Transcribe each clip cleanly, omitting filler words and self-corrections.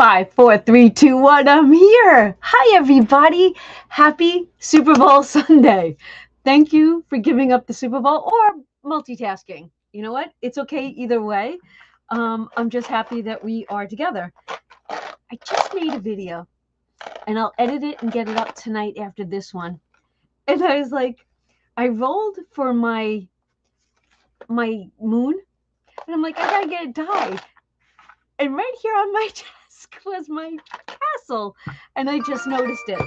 5, 4, 3, 2, 1. I'm here. Hi, everybody. Happy Super Bowl Sunday. Thank you for giving up the Super Bowl or multitasking. You know what? It's okay either way. I'm just happy that we are together. I just made a video and I'll edit it and get it up tonight after this one. And I was like, I rolled for my moon and I'm like, I gotta get it dyed. And right here on my desk was my castle. And I just noticed it.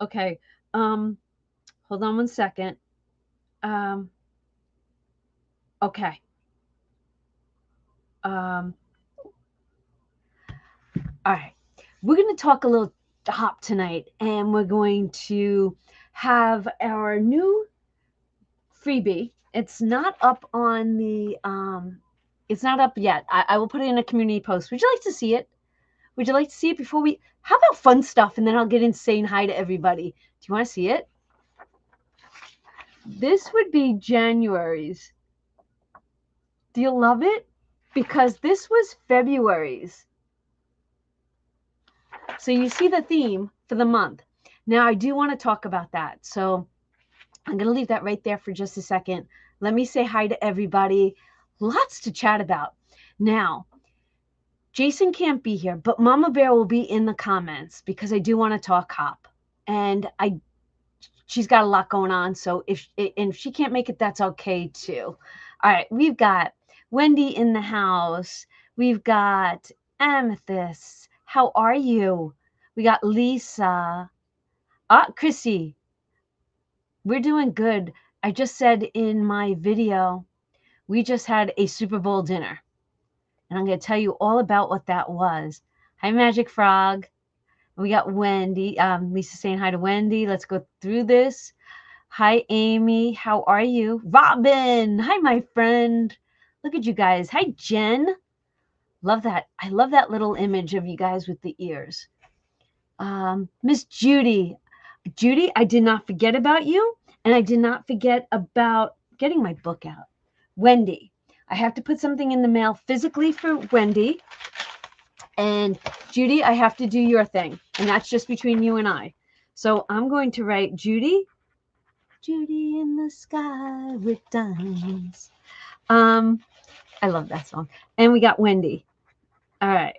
Okay. Hold on 1 second. Okay. All right. We're going to talk a little hop tonight, and we're going to have our new freebie. It's not up on the it's not up yet. I will put it in a community post. Would you like to see it? Would you like to see it before we... How about fun stuff? And then I'll get in saying hi to everybody. Do you want to see it? This would be January's. Do you love it? Because this was February's. So you see the theme for the month. Now, I do want to talk about that. So I'm going to leave that right there for just a second. Let me say hi to everybody. Lots to chat about. Now, Jason can't be here, but Mama Bear will be in the comments because I do want to talk hop. And she's got a lot going on. So if she can't make it, that's okay too. All right, we've got Wendy in the house. We've got Amethyst. How are you? We got Lisa. Chrissy. We're doing good. I just said in my video, we just had a Super Bowl dinner. And I'm going to tell you all about what that was. Hi, Magic Frog. We got Wendy. Lisa saying hi to Wendy. Let's go through this. Hi, Amy. How are you? Robin. Hi, my friend. Look at you guys. Hi, Jen. Love that. I love that little image of you guys with the ears. Miss Judy. Judy, I did not forget about you. And I did not forget about getting my book out. Wendy. I have to put something in the mail physically for Wendy. And Judy, I have to do your thing. And that's just between you and I. So I'm going to write Judy. Judy in the sky with diamonds. I love that song. And we got Wendy. All right.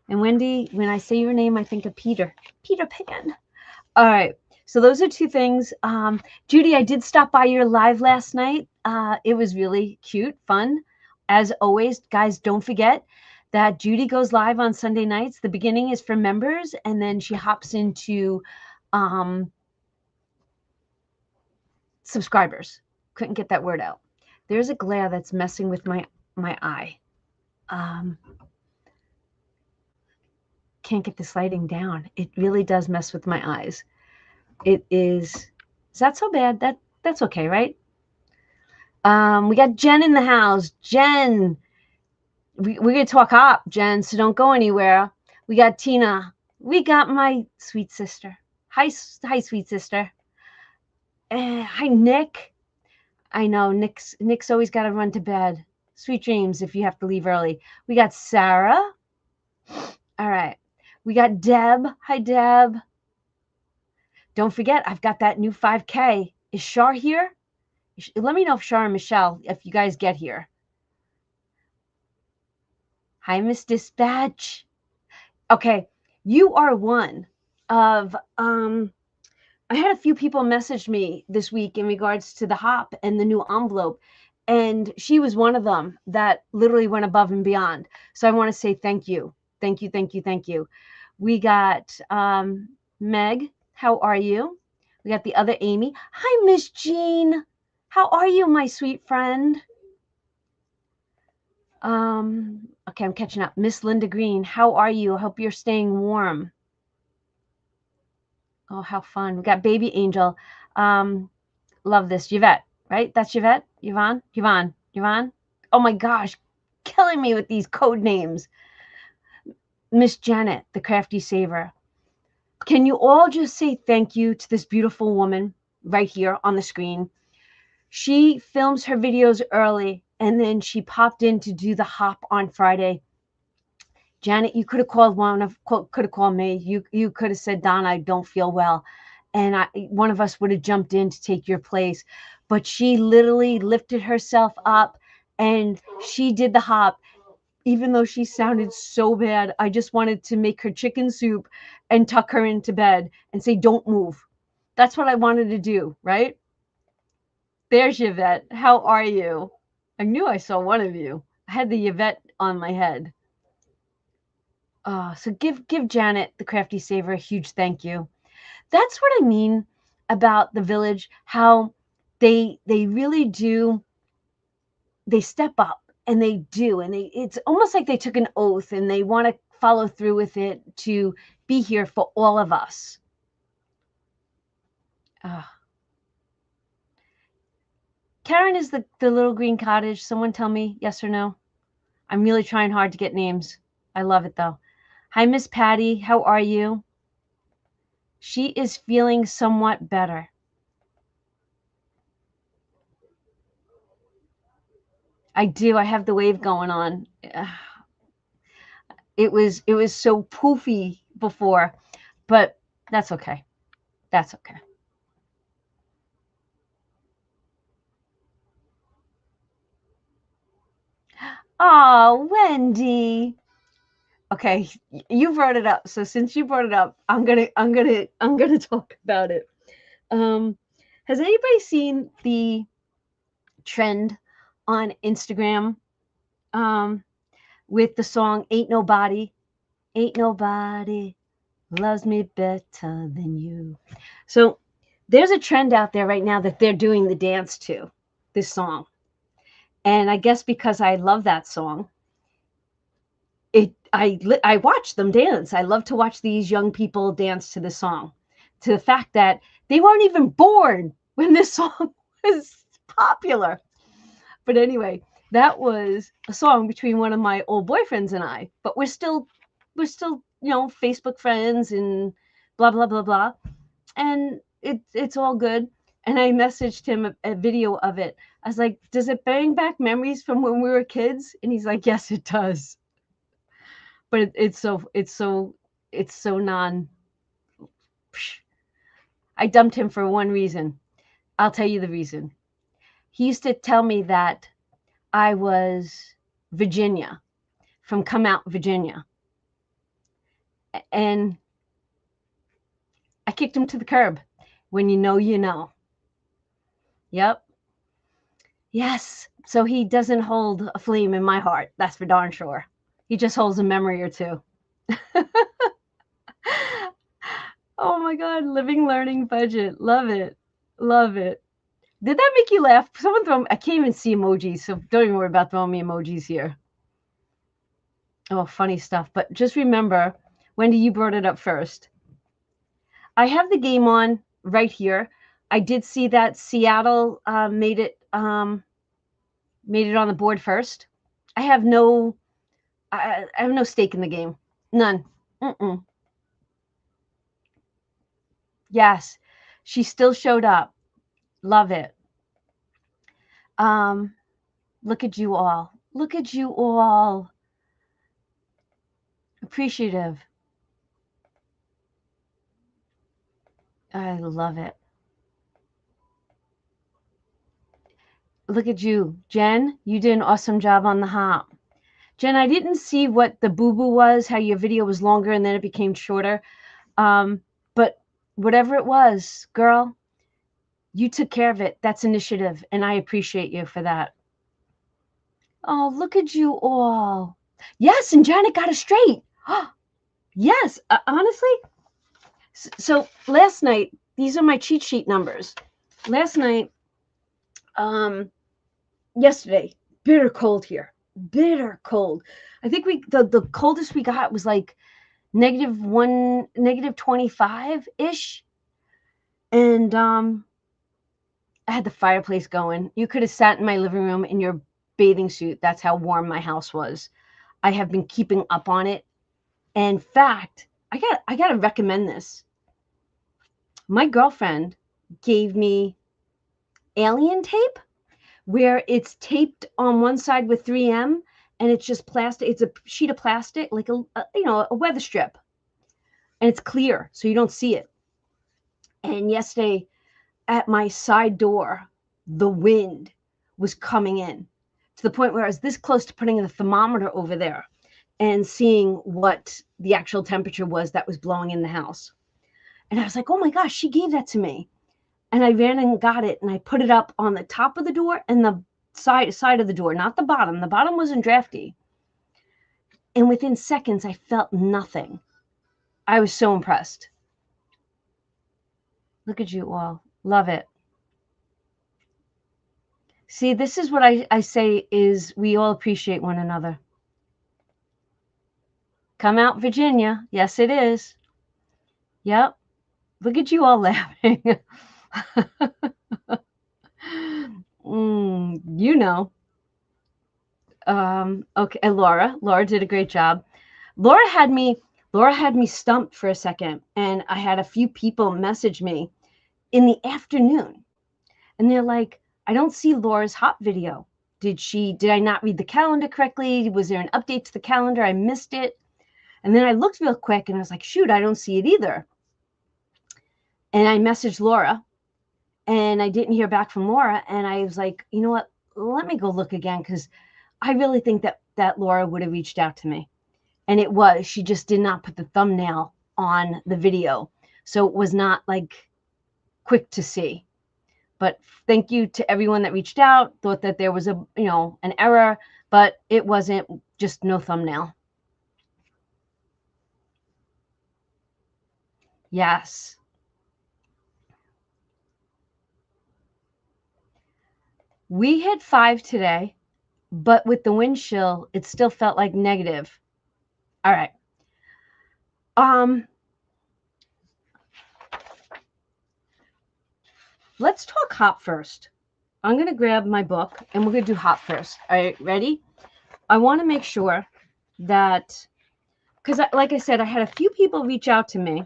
And Wendy, when I say your name, I think of Peter. Peter Pan. All right. So those are two things. Judy, I did stop by your live last night. It was really cute, fun. As always, guys, don't forget that Judy goes live on Sunday nights. The beginning is for members, and then she hops into subscribers. Couldn't get that word out. There's a glare that's messing with my eye. Can't get this lighting down. It really does mess with my eyes. It is that so bad? That's okay, right? We got Jen in the house. Jen, we're going to talk hop, Jen, so don't go anywhere. We got Tina. We got my sweet sister. Hi, sweet sister. Hi, Nick. I know, Nick's always got to run to bed. Sweet dreams if you have to leave early. We got Sarah. All right. We got Deb. Hi, Deb. Don't forget, I've got that new 5K. Is Shar here? Let me know if Shar and Michelle, if you guys get here. Hi, Miss Dispatch. Okay, you are one of, I had a few people message me this week in regards to the hop and the new envelope. And she was one of them that literally went above and beyond. So I want to say thank you. Thank you, thank you, thank you. We got Meg. How are you? We got the other Amy. Hi, Miss Jean. How are you, my sweet friend? Okay, I'm catching up. Miss Linda Green, how are you? I hope you're staying warm. Oh, how fun. We got Baby Angel. Love this. Yvette, right? That's Yvette? Yvonne? Oh my gosh, killing me with these code names. Miss Janet, the Crafty Saver. Can you all just say thank you to this beautiful woman right here on the screen? She films her videos early, and then she popped in to do the hop on Friday. Janet, you could have called could have called me. You could have said, Don, I don't feel well. And one of us would have jumped in to take your place. But she literally lifted herself up and she did the hop. Even though she sounded so bad, I just wanted to make her chicken soup and tuck her into bed and say, don't move. That's what I wanted to do, right? There's Yvette. How are you? I knew I saw one of you. I had the Yvette on my head. So give Janet, the Crafty Saver, a huge thank you. That's what I mean about the village, how they really do, they step up and they do, and it's almost like they took an oath and they want to follow through with it to be here for all of us. Karen is the little green cottage. Someone tell me yes or no. I'm really trying hard to get names. I love it though. Hi, Miss Patty. How are you? She is feeling somewhat better. I do. I have the wave going on. It was so poofy before, but that's okay. That's okay. Oh, Wendy. Okay, you brought it up. So since you brought it up, I'm gonna talk about it. Has anybody seen the trend on Instagram with the song "Ain't Nobody"? Ain't nobody loves me better than you. So there's a trend out there right now that they're doing the dance to this song. And I guess because I love that song, I watch them dance. I love to watch these young people dance to the song, to the fact that they weren't even born when this song was popular. But anyway, that was a song between one of my old boyfriends and I. But we're still, Facebook friends and blah blah blah blah. And it's all good. And I messaged him a video of it. I was like, "Does it bring back memories from when we were kids?" And he's like, "Yes, it does." But it's so non. I dumped him for one reason. I'll tell you the reason. He used to tell me that I was Virginia, from Come Out, Virginia. And I kicked him to the curb. When you know, you know. Yep. Yes. So he doesn't hold a flame in my heart. That's for darn sure. He just holds a memory or two. Oh my God. Living, learning, budget. Love it. Love it. Did that make you laugh? Someone throw, I can't even see emojis, so don't even worry about throwing me emojis here. Oh, funny stuff. But just remember, Wendy, you brought it up first. I have the game on right here. I did see that Seattle made it on the board first. I have no stake in the game. None. Yes, she still showed up. Love it. Look at you all. Look at you all. Appreciative. I love it. Look at you. Jen, you did an awesome job on the hop. Jen, I didn't see what the boo-boo was, how your video was longer and then it became shorter. But whatever it was, girl, you took care of it. That's initiative, and I appreciate you for that. Oh, look at you all. Yes, and Janet got it straight. Yes, honestly. So last night, these are my cheat sheet numbers. Last night, yesterday, bitter cold here. Bitter cold. I think the coldest we got was like -1, -25-ish. And I had the fireplace going. You could have sat in my living room in your bathing suit. That's how warm my house was. I have been keeping up on it. In fact, I got to recommend this. My girlfriend gave me alien tape where it's taped on one side with 3M and it's just plastic. It's a sheet of plastic, like a weather strip, and it's clear, so you don't see it. And yesterday at my side door, the wind was coming in to the point where I was this close to putting the thermometer over there and seeing what the actual temperature was that was blowing in the house. And I was like, oh my gosh, she gave that to me. And I ran and got it, and I put it up on the top of the door and the side of the door, not the bottom. The bottom wasn't drafty. And within seconds, I felt nothing. I was so impressed. Look at you all. Love it. See, this is what I say is we all appreciate one another. Come out, Virginia. Yes, it is. Yep. Look at you all laughing. You know. Okay, and Laura did a great job. Laura had me stumped for a second, and I had a few people message me in the afternoon, and they're like, I don't see Laura's hop video. Did I not read the calendar correctly? Was there an update to the calendar? I missed it. And then I looked real quick and I was like, shoot, I don't see it either. And I messaged Laura, and I didn't hear back from Laura. And I was like, you know what? Let me go look again, because I really think that Laura would have reached out to me. And it was. She just did not put the thumbnail on the video. So it was not like quick to see. But thank you to everyone that reached out, thought that there was an error, but it wasn't, just no thumbnail. Yes. We hit 5 today, but with the wind chill, it still felt like negative. All right. Let's talk hop first. I'm going to grab my book and we're going to do hop first. All right, ready? I want to make sure that, because like I said, I had a few people reach out to me,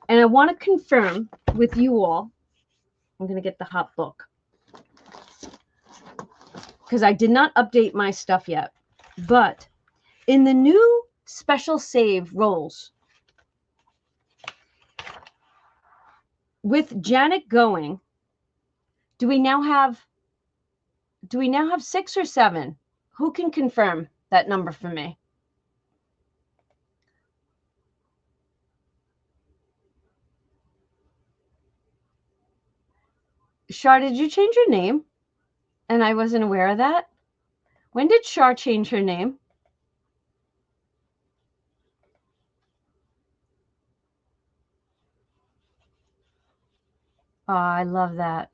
and I want to confirm with you all. I'm going to get the hop book, because I did not update my stuff yet. But in the new special save roles, with Janet going, do we now have 6 or 7? Who can confirm that number for me? Shar, did you change your name? And I wasn't aware of that? When did Shar change her name? Oh, I love that.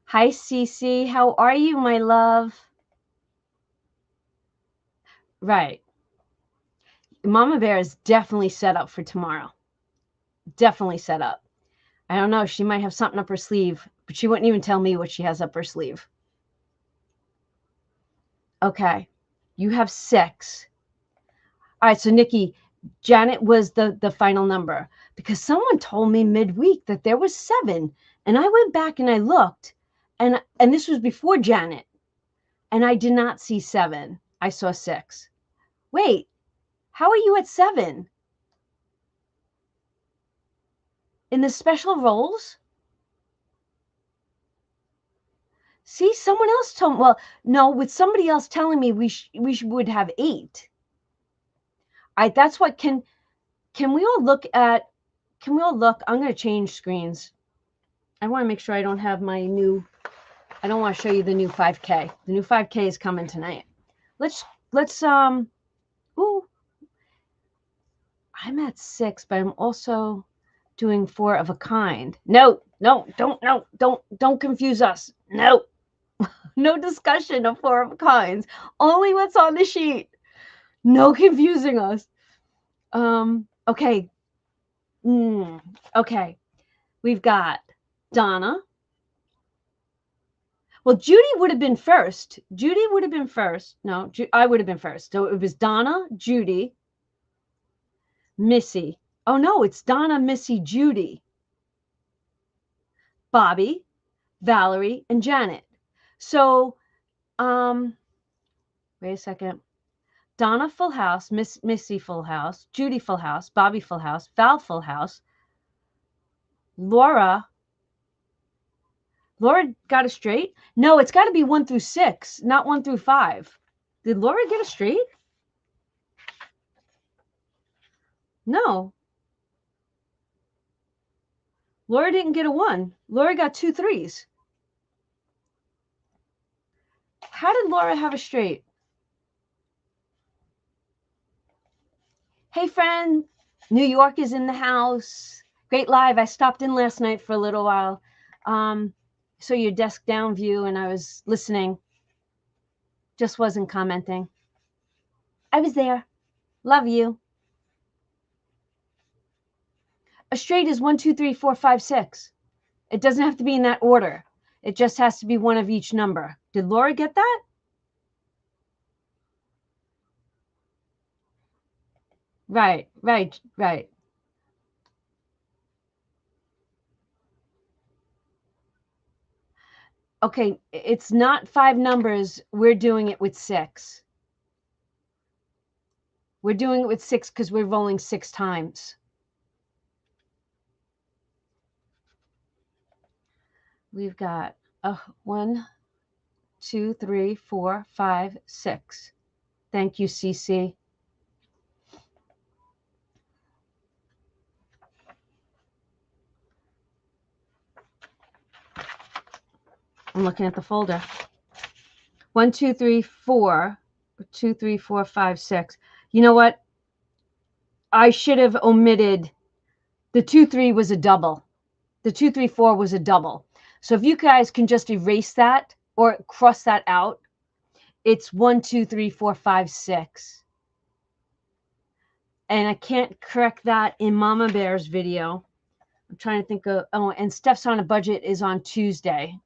Hi, Cece. How are you, my love? Right. Mama Bear is definitely set up for tomorrow. Definitely set up. I don't know. She might have something up her sleeve, but she wouldn't even tell me what she has up her sleeve. Okay. You have 6. All right. So, Nikki, Janet was the final number, because someone told me midweek that there was 7. And I went back and I looked, and this was before Janet, and I did not see 7. I saw 6. Wait, how are you at 7? In the special roles? See, someone else told me. Well, no, with somebody else telling me we would have 8. That's what can we all look at? Can we all look? I'm going to change screens. I want to make sure I don't have my new. I don't want to show you the new 5K. The new 5K is coming tonight. Let's ooh. I'm at 6, but I'm also doing 4 of a kind. No, don't confuse us. No. No discussion of 4 of a kinds. Only what's on the sheet. No confusing us. Okay. Okay. We've got Donna. Well, Judy would have been first. Judy would have been first. No, I would have been first. So it was Donna, Judy, Missy. Oh, no, it's Donna, Missy, Judy, Bobby, Valerie, and Janet. So, wait a second. Donna Full House, Missy Full House, Judy Full House, Bobby Full House, Val Full House, Laura. Laura got a straight? No, it's got to be 1 through 6, not 1 through 5. Did Laura get a straight? No. Laura didn't get a 1. Laura got 2 3s. How did Laura have a straight? Hey, friend. New York is in the house. Great live. I stopped in last night for a little while. So your desk down view, and I was listening. Just wasn't commenting. I was there. Love you. A straight is 1 2 3 4 5 6. It doesn't have to be in that order. It just has to be one of each number. Did Laura get that? Right. Okay, it's not 5 numbers. We're doing it with 6. We're doing it with 6 because we're rolling 6 times. We've got 1, 2, 3, 4, 5, 6. Thank you, CC. I'm looking at the folder. 1, 2, 3, 4. 2, 3, 4, 5, 6. You know what? I should have omitted the 2 3 was a double. The 2 3 4 was a double. So if you guys can just erase that or cross that out, it's 1 2 3 4 5 6. And I can't correct that in Mama Bear's video. I'm trying to think of, oh, and Steph's on a Budget is on Tuesday.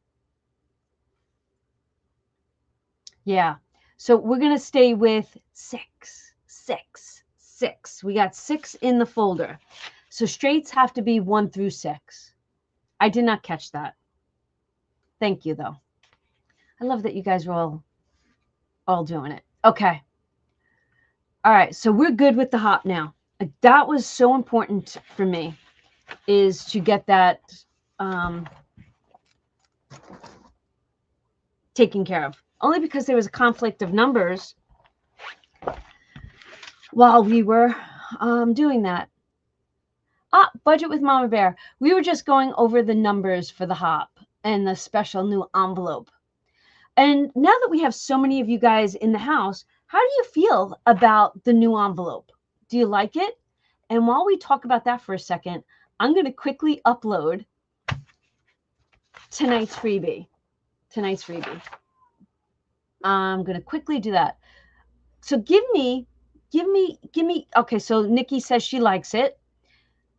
Yeah. So we're going to stay with 6, 6, 6. We got 6 in the folder. So straights have to be 1 through 6. I did not catch that. Thank you, though. I love that you guys are all doing it. Okay. All right. So we're good with the hop now. That was so important for me, is to get that taken care of. Only because there was a conflict of numbers while we were doing that. Budget with Mama Bear. We were just going over the numbers for the hop and the special new envelope. And now that we have so many of you guys in the house, how do you feel about the new envelope? Do you like it? And while we talk about that for a second, I'm going to quickly upload tonight's freebie. I'm going to quickly do that. So give me, okay, so Nikki says she likes it.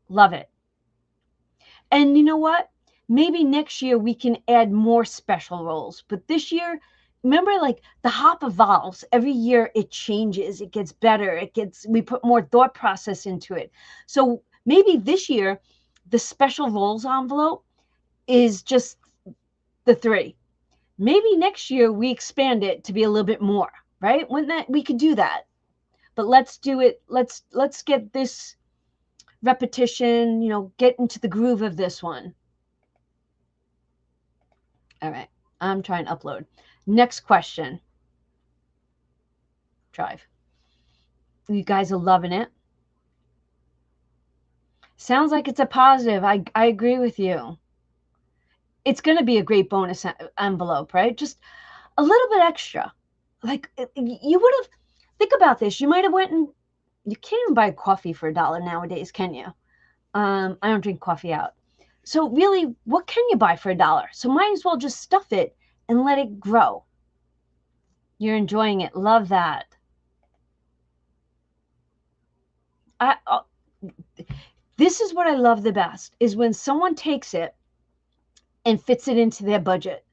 Love it. And you know what? Maybe next year we can add more special rolls. But this year, remember, like the hop evolves. Every year it changes. It gets better. We put more thought process into it. So maybe this year, the special rolls envelope is just the 3. Maybe next year we expand it to be a little bit more, right? We could do that. But let's do it. Let's get this repetition, get into the groove of this one. All right. I'm trying to upload. Next question. Drive. You guys are loving it. Sounds like it's a positive. I agree with you. It's going to be a great bonus envelope, right? Just a little bit extra. Like you would have, think about this. You might have went and, you can't even buy coffee for $1 nowadays, can you? I don't drink coffee out. So really, what can you buy for $1? So might as well just stuff it and let it grow. You're enjoying it. Love that. This is what I love the best, is when someone takes it and fits it into their budget.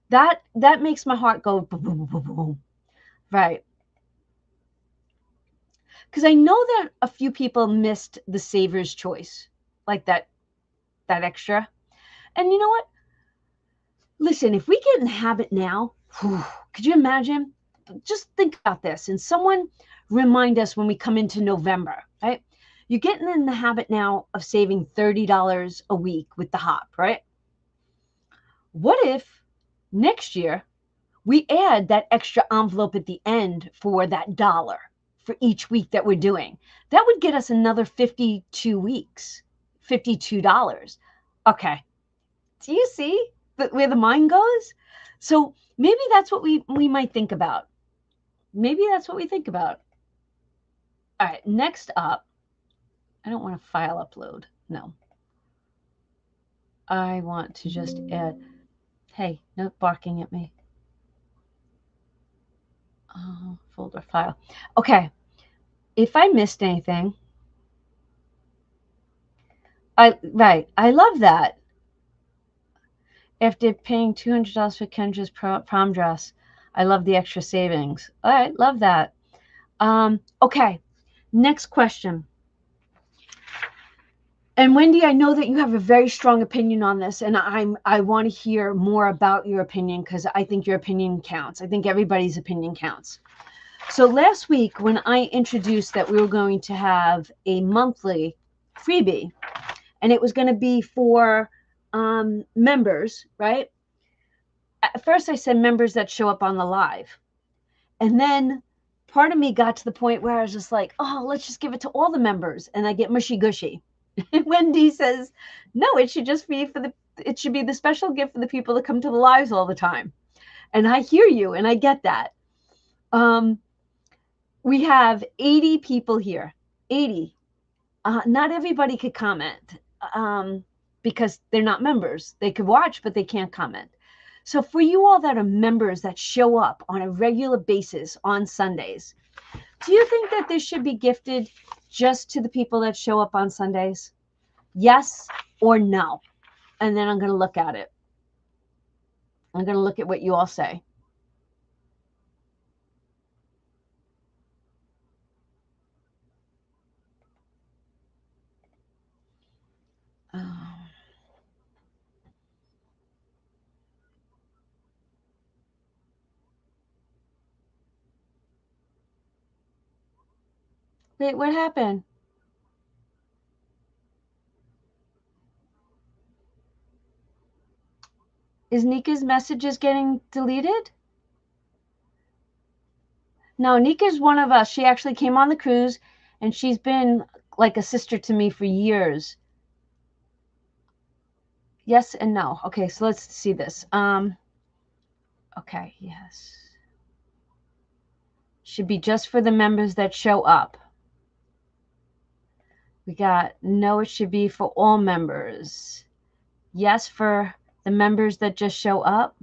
That makes my heart go boom, boom, boom, boom. Right. Because I know that a few people missed the Saver's Choice, like that extra. And you know what? Listen, if we get in the habit now, could you imagine? Just think about this. And someone remind us when we come into November, right? You're getting in the habit now of saving $30 a week with the hop, right? What if next year we add that extra envelope at the end for that dollar for each week that we're doing? That would get us another 52 weeks, $52. Okay. Do you see where the mind goes? So maybe that's what we might think about. Maybe that's what we think about. All right, next up, I don't want to file upload. No. I want to just add, hey, no barking at me. Folder file. Okay. If I missed anything, right. I love that. After paying $200 for Kendra's prom dress, I love the extra savings. All right, love that. Okay. Next question. And Wendy, I know that you have a very strong opinion on this, and I want to hear more about your opinion because I think your opinion counts. I think everybody's opinion counts. So last week, when I introduced that we were going to have a monthly freebie, and it was going to be for members, right? At first, I said members that show up on the live, and then part of me got to the point where I was just like, oh, let's just give it to all the members, and I get mushy gushy. Wendy says, no, it should just be it should be the special gift for the people that come to the lives all the time. And I hear you, and I get that. We have 80 people here, 80. Not everybody could comment because they're not members. They could watch, but they can't comment. So for you all that are members that show up on a regular basis on Sundays, do you think that this should be gifted just to the people that show up on Sundays? Yes or no? And then I'm going to look at it. I'm going to look at what you all say. Wait, what happened? Is Nika's messages getting deleted? No, Nika's one of us. She actually came on the cruise, and she's been like a sister to me for years. Yes and no. Okay, so let's see this. Okay, yes. Should be just for the members that show up. We got no, it should be for all members. Yes, for the members that just show up.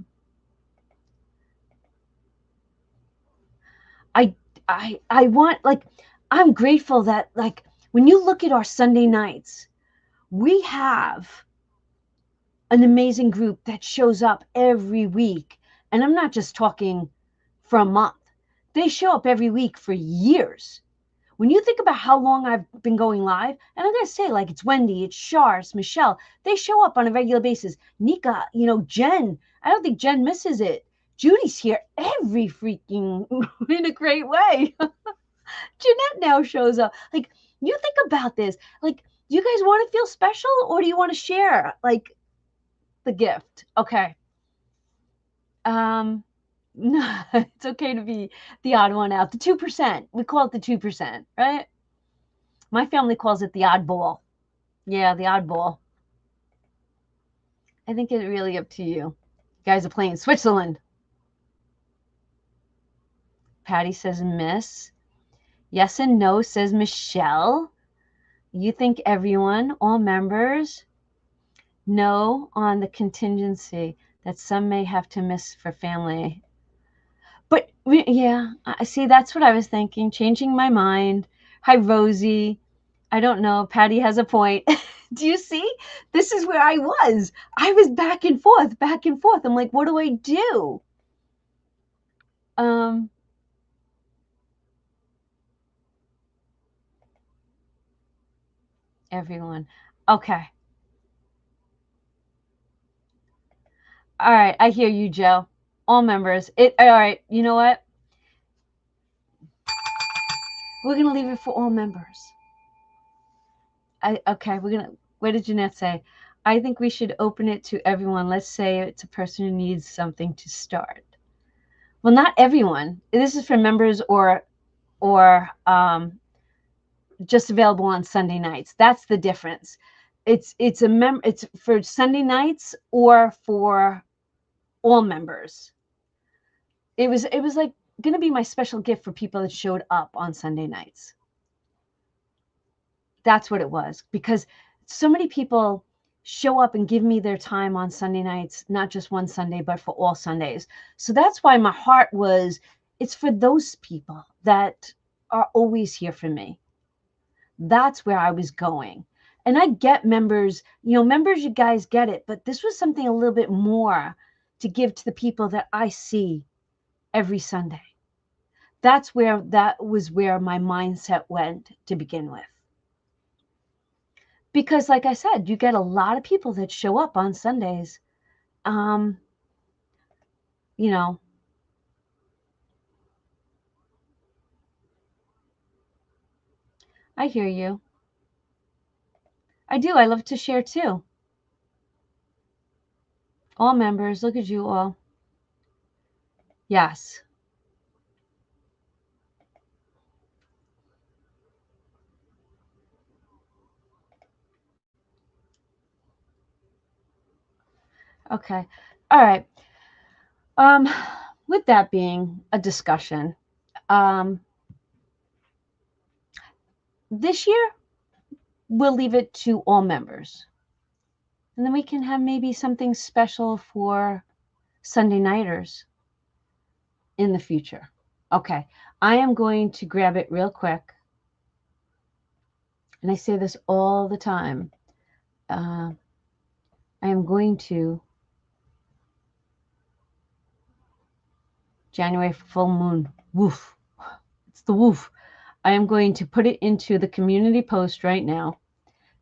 I want, like, I'm grateful that, like, when you look at our Sunday nights, we have an amazing group that shows up every week. And I'm not just talking for a month. They show up every week for years. When you think about how long I've been going live, and I'm going to say, like, it's Wendy, it's Shar, it's Michelle, they show up on a regular basis. Nika, Jen, I don't think Jen misses it. Judy's here every freaking, in a great way. Jeanette now shows up. Like, you think about this. Like, do you guys want to feel special, or do you want to share, like, the gift? Okay. No, it's okay to be the odd one out. The 2%. We call it the 2%, right? My family calls it the oddball. Yeah, the oddball. I think it's really up to you. You guys are playing Switzerland. Patty says miss. Yes and no, says Michelle. You think everyone, all members? No on the contingency that some may have to miss for family. But yeah, I see. That's what I was thinking. Changing my mind. Hi, Rosie. I don't know. Patty has a point. Do you see? This is where I was. I was back and forth, back and forth. I'm like, what do I do? Everyone. Okay. All right, I hear you, Joe. All members. All right, you know what? We're gonna leave it for all members. Okay, what did Jeanette say? I think we should open it to everyone. Let's say it's a person who needs something to start. Well, not everyone. This is for members or just available on Sunday nights. That's the difference. It's for Sunday nights or for all members. It was like going to be my special gift for people that showed up on Sunday nights. That's what it was, because so many people show up and give me their time on Sunday nights, not just one Sunday, but for all Sundays. So that's why my heart was, it's for those people that are always here for me. That's where I was going. And I get members, members, you guys get it, but this was something a little bit more to give to the people that I see every Sunday. That was where my mindset went to begin with. Because like I said, you get a lot of people that show up on Sundays. You know, I hear you. I do. I love to share too. All members, look at you all. Yes. Okay. All right. With that being a discussion, this year we'll leave it to all members. And then we can have maybe something special for Sunday nighters in the future. Okay. I am going to grab it real quick. And I say this all the time. I am going to January full moon. Woof. It's the woof. I am going to put it into the community post right now,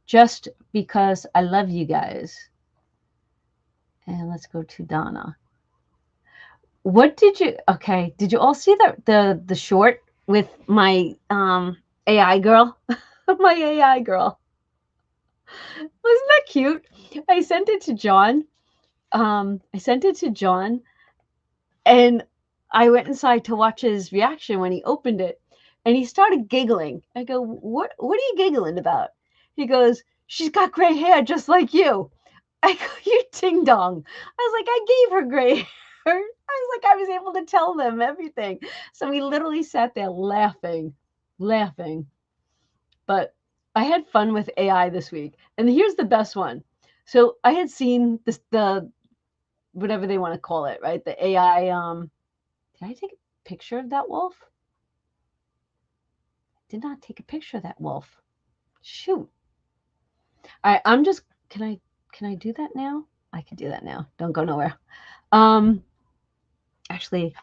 just because I love you guys. And let's go to Donna. What did you? Okay, did you all see the short with my AI girl? My AI girl. Wasn't that cute? I sent it to John. And I went inside to watch his reaction when he opened it, and he started giggling. I go, what are you giggling about? He goes, she's got gray hair just like you. I go, you ding dong. I was like, I gave her gray hair. I was like, I was able to tell them everything. So we literally sat there laughing. But I had fun with AI this week. And here's the best one. So I had seen the whatever they want to call it, right? The AI. Did I take a picture of that wolf? I did not take a picture of that wolf. Shoot. All right, I'm just. Can I do that now? I can do that now. Don't go nowhere. Actually,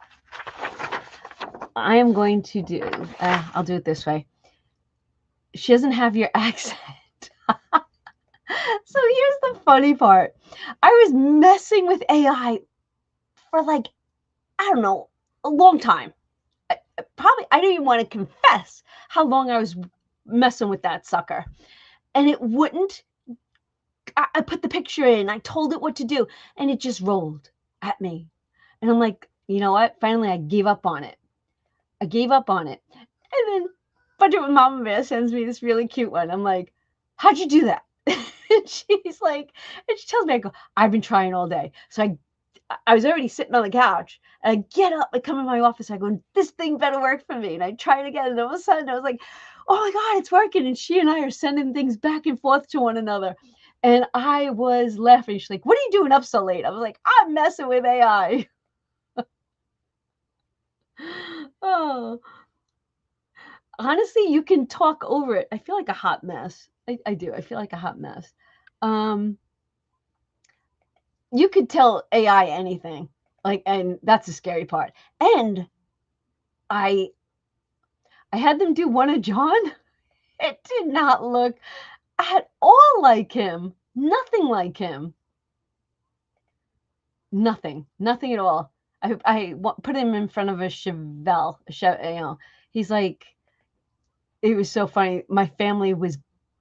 I am going to do. I'll do it this way. She doesn't have your accent. So here's the funny part. I was messing with AI for like, I don't know, a long time. Probably, I don't even want to confess how long I was messing with that sucker. And it wouldn't. I put the picture in, I told it what to do, and it just rolled at me. And I'm like, you know what? Finally, I gave up on it. And then Budget with Mama Bear sends me this really cute one. I'm like, how'd you do that? And she's like, and she tells me, I go, I've been trying all day. So I was already sitting on the couch, and I get up, I come in my office, I go, this thing better work for me. And I try it again, and all of a sudden I was like, oh my God, it's working. And she and I are sending things back and forth to one another. And I was laughing. She's like, what are you doing up so late? I was like, I'm messing with AI. Oh, honestly, you can talk over it. I feel like a hot mess. I do. I feel like a hot mess. You could tell AI anything, and that's the scary part. And I had them do one of John. It did not look at all like him. Nothing like him. Nothing at all. Put him in front of a Chevelle. He's like, it was so funny. My family was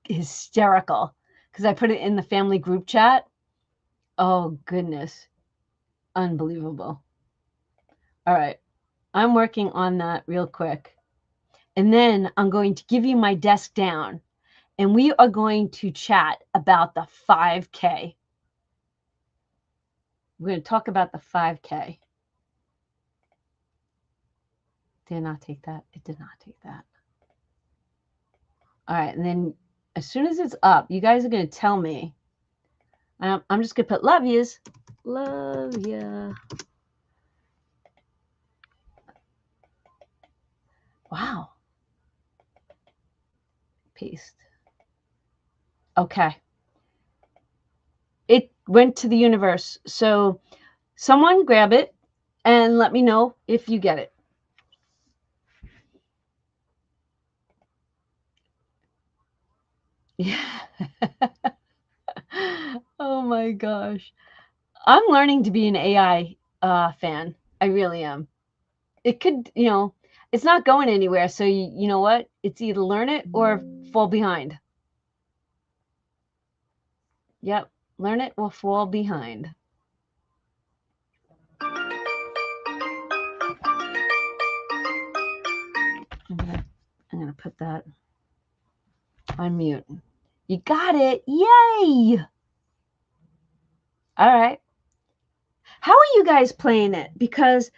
hysterical because I put it in the family group chat. Oh, goodness. Unbelievable. All right. I'm working on that real quick. And then I'm going to give you my desk down, and we are going to chat about the 5K. We're going to talk about the 5K. Did not take that. It did not take that. All right. And then as soon as it's up, you guys are going to tell me. I'm just going to put love yous. Love ya. Wow. Paste. Okay. It went to the universe. So someone grab it and let me know if you get it. Yeah. Oh my gosh. I'm learning to be an AI fan. I really am. It could, it's not going anywhere. So you know what? It's either learn it or fall behind. Yep. Learn it or fall behind. I'm gonna put that on mute. You got it. Yay. All right. How are you guys playing it? Because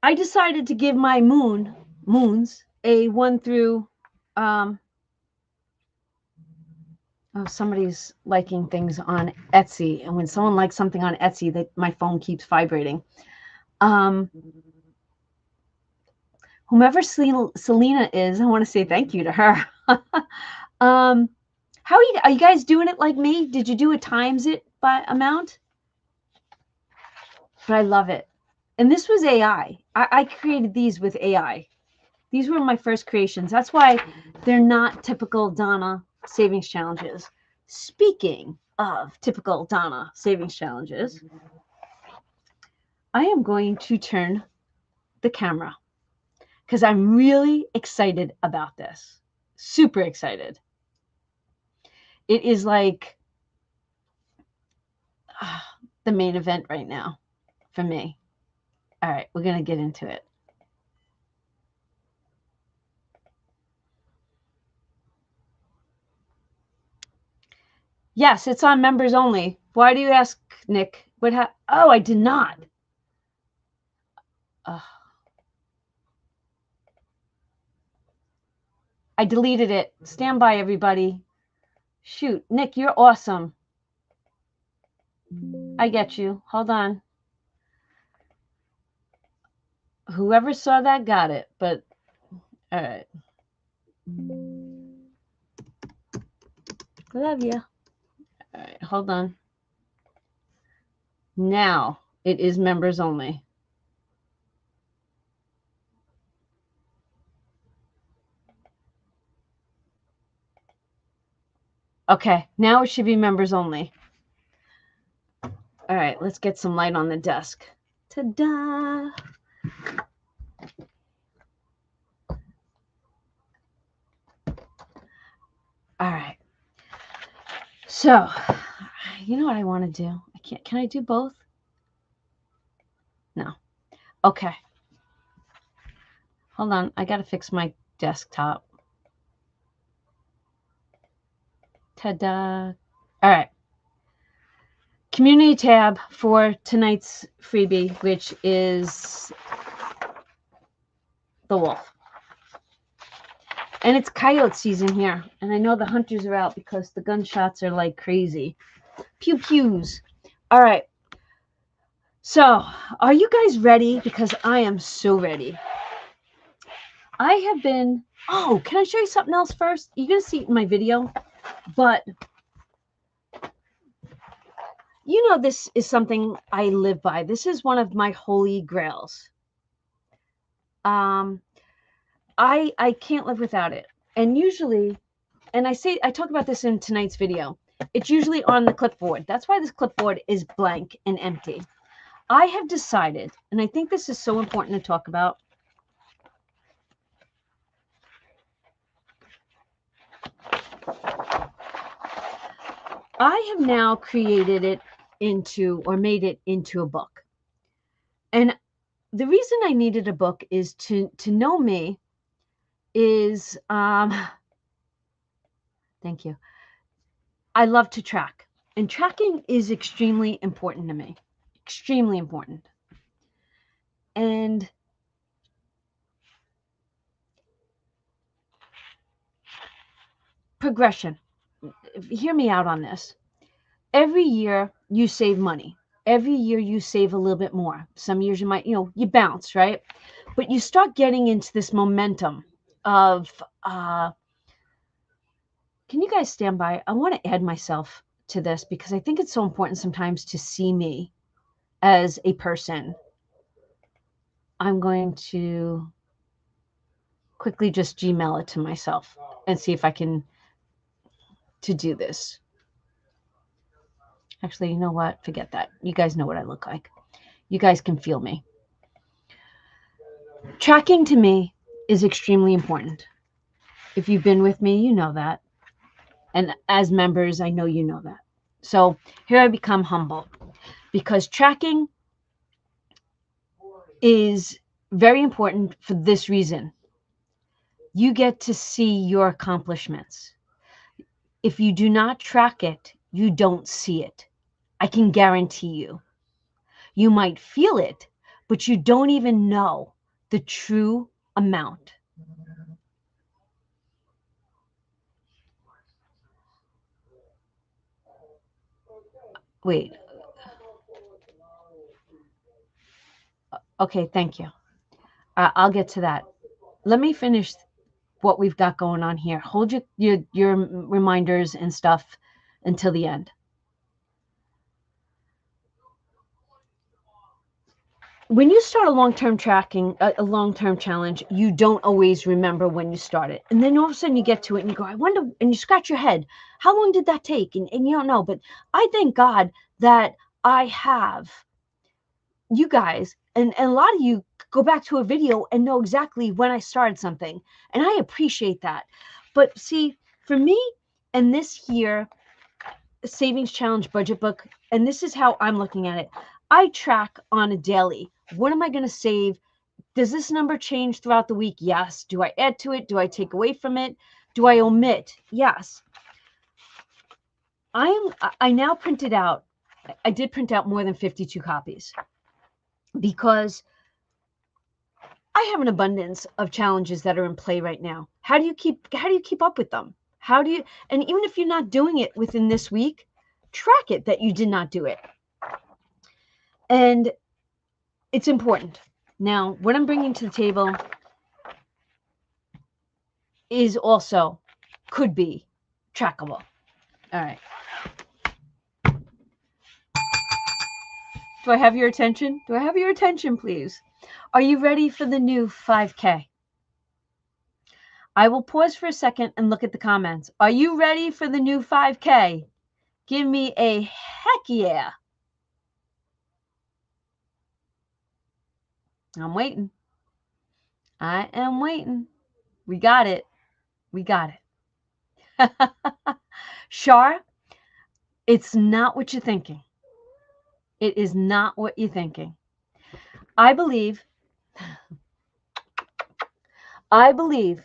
I decided to give my moons a 1 through somebody's liking things on Etsy, and when someone likes something on Etsy, that my phone keeps vibrating. Whomever Selena is, I want to say thank you to her. How are you guys doing it like me? Did you do a times it by amount? But I love it. And this was AI. I created these with AI. These were my first creations. That's why they're not typical Donna savings challenges. Speaking of typical Donna savings challenges, I am going to turn the camera because I'm really excited about this. Super excited. It is like the main event right now for me. All right, we're going to get into it. Yes, it's on members only. Why do you ask, Nick? Oh, I did not. I deleted it. Stand by, everybody. Shoot, Nick, you're awesome. I get you. Hold on. Whoever saw that got it, but all right. Love you. All right, hold on. Now it is members only. Okay, now it should be members only. All right, let's get some light on the desk. Ta-da! All right. So, you know what I want to do? Can I do both? No. Okay. Hold on. I got to fix my desktop. Ta-da. All right. Community tab for tonight's freebie, which is the wolf. And it's coyote season here. And I know the hunters are out because the gunshots are like crazy. Pew pews. All right. So, are you guys ready? Because I am so ready. I have been... Oh, can I show you something else first? You're going to see it in my video. But, you know, this is something I live by. This is one of my holy grails. I can't live without it. And usually, and I talk about this in tonight's video, it's usually on the clipboard. That's why this clipboard is blank and empty. I have decided, and I think this is so important to talk about. I have now created it into, or made it into, a book. And the reason I needed a book is to know me is, thank you. I love to track, and tracking is extremely important to me, extremely important. And progression, hear me out on this. Every year you save money. Every year you save a little bit more. Some years you might, you bounce, right? But you start getting into this momentum of, can you guys stand by? I want to add myself to this because I think it's so important sometimes to see me as a person. I'm going to quickly just Gmail it to myself and see if I can to do this. Actually, you know what? Forget that. You guys know what I look like. You guys can feel me. Tracking to me is extremely important. If you've been with me, you know that. And as members, I know you know that. So here I become humble because tracking is very important for this reason. You get to see your accomplishments. If you do not track it, you don't see it. I can guarantee you. You might feel it, but you don't even know the true amount. Wait. Okay, thank you. I'll get to that. Let me finish what we've got going on here. Hold your reminders and stuff until the end. When you start a long-term tracking, a long-term challenge, you don't always remember when you start it. And then all of a sudden you get to it and you go, I wonder, and you scratch your head, how long did that take? And you don't know. But I thank God that I have you guys, and a lot of you go back to a video and know exactly when I started something. And I appreciate that. But see, for me, and this here, Savings Challenge budget book, and this is how I'm looking at it. I track on a daily. What am I going to save? Does this number change throughout the week? Yes. Do I add to it? Do I take away from it? Do I omit? Yes. I now printed out, I did print out more than 52 copies because I have an abundance of challenges that are in play right now. How do you keep up with them? And even if you're not doing it within this week, track it that you did not do it. And it's important. Now, what I'm bringing to the table is also could be trackable. All right. Do I have your attention? Do I have your attention, please? Are you ready for the new 5K? I will pause for a second and look at the comments. Are you ready for the new 5K? Give me a heck yeah. I'm waiting. I am waiting. We got it. We got it. Shar, it's not what you're thinking. It is not what you're thinking. I believe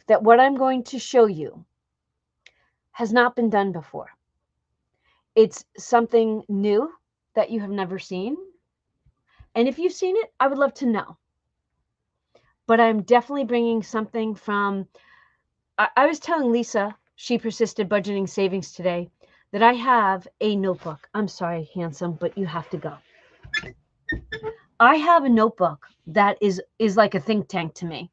that what I'm going to show you has not been done before. It's something new that you have never seen. And if you've seen it, I would love to know. But I'm definitely bringing something from, I was telling Lisa, She Persisted Budgeting Savings today, that I have a notebook. I'm sorry, handsome, but you have to go. I have a notebook that is like a think tank to me.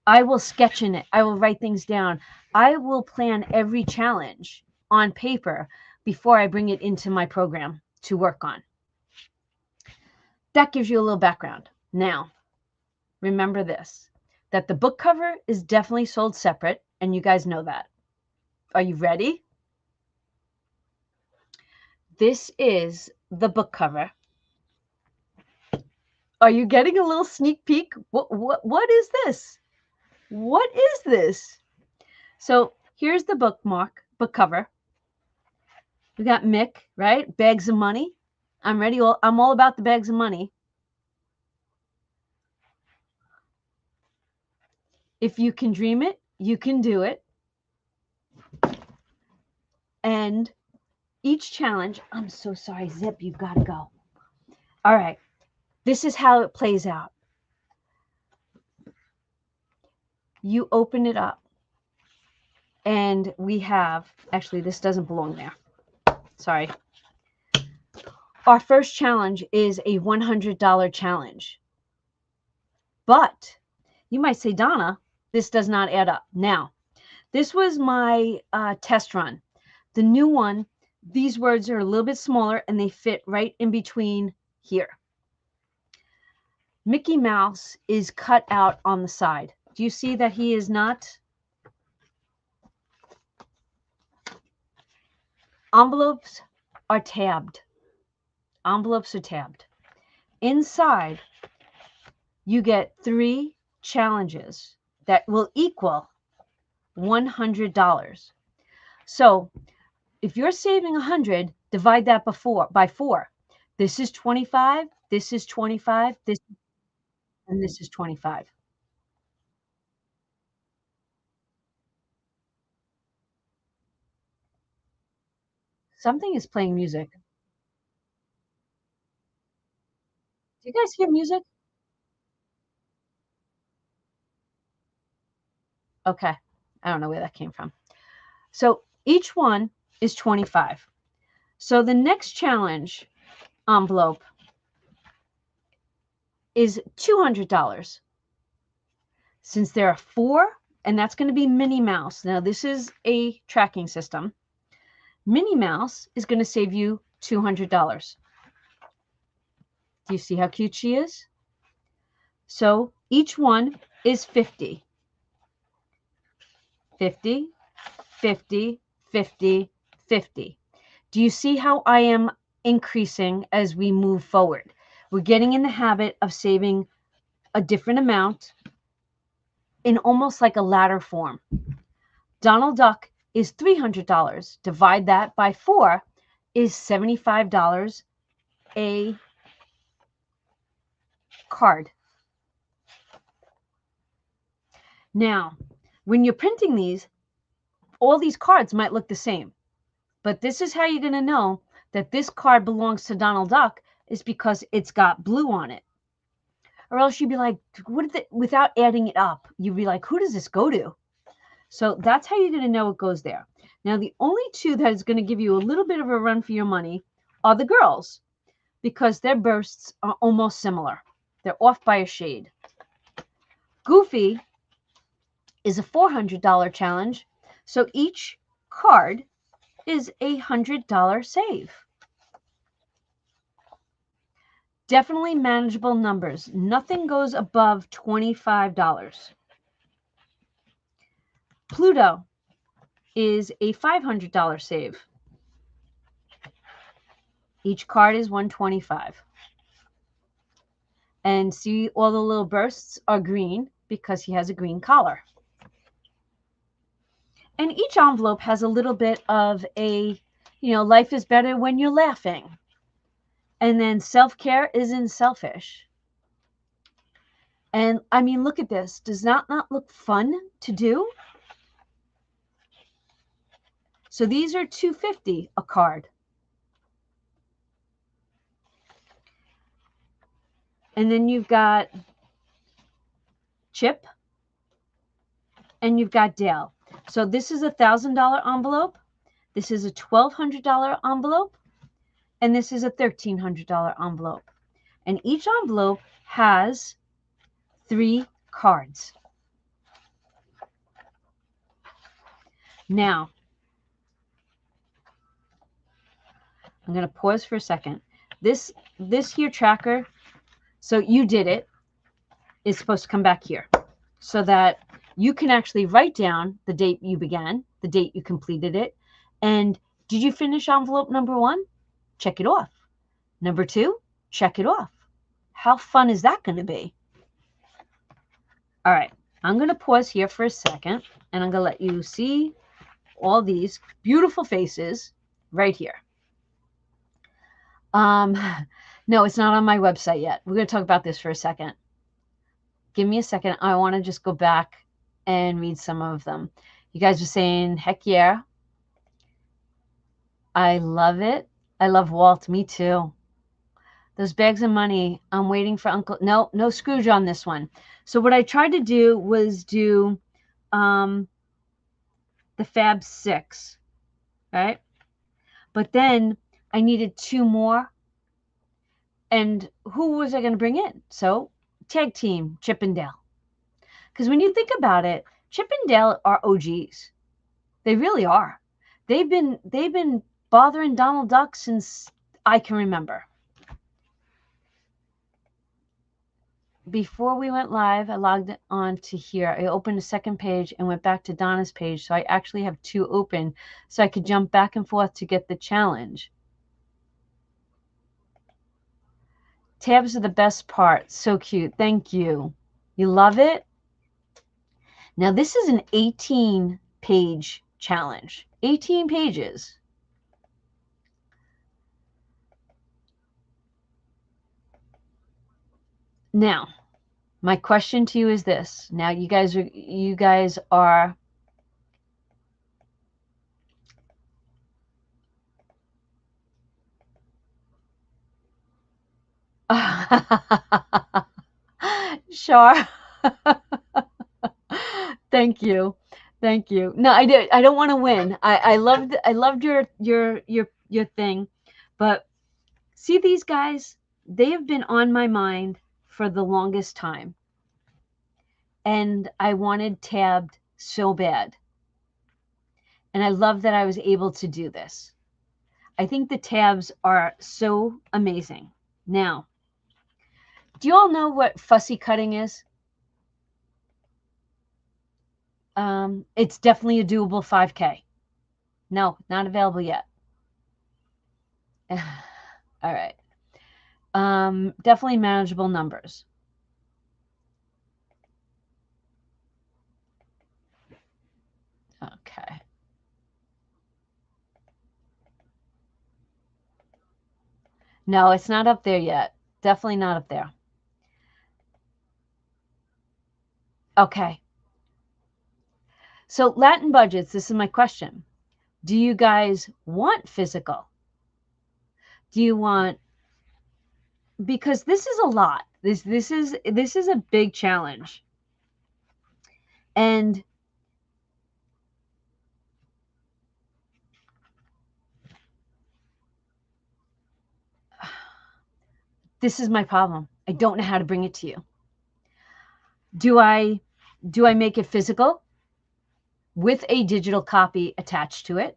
I will sketch in it. I will write things down. I will plan every challenge on paper before I bring it into my program to work on. That gives you a little background. Now, remember this, that the book cover is definitely sold separate, and you guys know that. Are you ready? This is the book cover. Are you getting a little sneak peek? What is this? What is this? So here's the book cover. We got Mick, right? Bags of money. I'm ready. I'm all about the bags of money. If you can dream it, you can do it. And each challenge, I'm so sorry, Zip, you've got to go. All right. This is how it plays out. You open it up. And we have, actually, this doesn't belong there. Sorry. Our first challenge is a $100 challenge. But you might say, Donna, this does not add up. Now, this was my test run. The new one, these words are a little bit smaller and they fit right in between here. Mickey Mouse is cut out on the side. Do you see that he is not? Envelopes are tabbed. Envelopes are tabbed. Inside, you get 3 challenges that will equal $100. So if you're saving 100, divide that by 4. This is 25, this is 25, and this is 25. Something is playing music. Do you guys hear music? Okay. I don't know where that came from. So each one is 25. So the next challenge envelope is $200. Since there are 4, and that's going to be Minnie Mouse. Now, this is a tracking system. Minnie Mouse is going to save you $200. Do you see how cute she is? So each one is 50. 50, 50, 50, 50. Do you see how I am increasing as we move forward? We're getting in the habit of saving a different amount in almost like a ladder form. Donald Duck is $300. Divide that by 4 is $75 a card. Now, when you're printing these, all these cards might look the same. But this is how you're going to know that this card belongs to Donald Duck is because it's got blue on it. Or else you'd be like, what is it? Without adding it up, you'd be like, who does this go to? So that's how you're going to know it goes there. Now, the only 2 that is going to give you a little bit of a run for your money are the girls because their bursts are almost similar. They're off by a shade. Goofy is a $400 challenge. So each card is a $100 save. Definitely manageable numbers. Nothing goes above $25. Pluto is a $500 save. Each card is $125. And see, all the little bursts are green because he has a green collar. And each envelope has a little bit of a, life is better when you're laughing. And then self-care isn't selfish. And I mean, look at this. Does that not look fun to do? So these are $250 a card. And then you've got Chip and you've got Dale. So this is a $1,000 envelope. This is a $1,200 envelope. And this is a $1,300 envelope. And each envelope has 3 cards. Now, I'm going to pause for a second. This here tracker, so you did it, is supposed to come back here so that you can actually write down the date you began, the date you completed it, and did you finish envelope number 1? Check it off. Number 2, check it off. How fun is that going to be? All right, I'm going to pause here for a second, and I'm going to let you see all these beautiful faces right here. No, it's not on my website yet. We're going to talk about this for a second. Give me a second. I want to just go back and read some of them. You guys are saying, heck yeah. I love it. I love Walt. Me too. Those bags of money. I'm waiting for Uncle. No Scrooge on this one. So what I tried to do was do the Fab Six, right? But then I needed 2 more. And who was I going to bring in? So tag team, Chip and Dale. Because when you think about it, Chip and Dale are OGs. They really are. They've been bothering Donald Duck since I can remember. Before we went live, I logged on to here. I opened a second page and went back to Donna's page. So I actually have 2 open so I could jump back and forth to get the challenge. Tabs are the best part. So cute. Thank you. You love it? Now this is an 18-page challenge. 18 pages. Now, my question to you is this. Now you guys are sure. Thank you. Thank you. No, I don't want to win. I loved your thing, but see these guys, they have been on my mind for the longest time. And I wanted tabbed so bad. And I love that I was able to do this. I think the tabs are so amazing. Now, do you all know what fussy cutting is? It's definitely a doable 5K. No, not available yet. All right. Definitely manageable numbers. Okay. No, it's not up there yet. Definitely not up there. Okay. So Latin budgets, this is my question. Do you guys want physical? Do you want, because this is a lot. This is a big challenge. And this is my problem. I don't know how to bring it to you. Do I make it physical with a digital copy attached to it?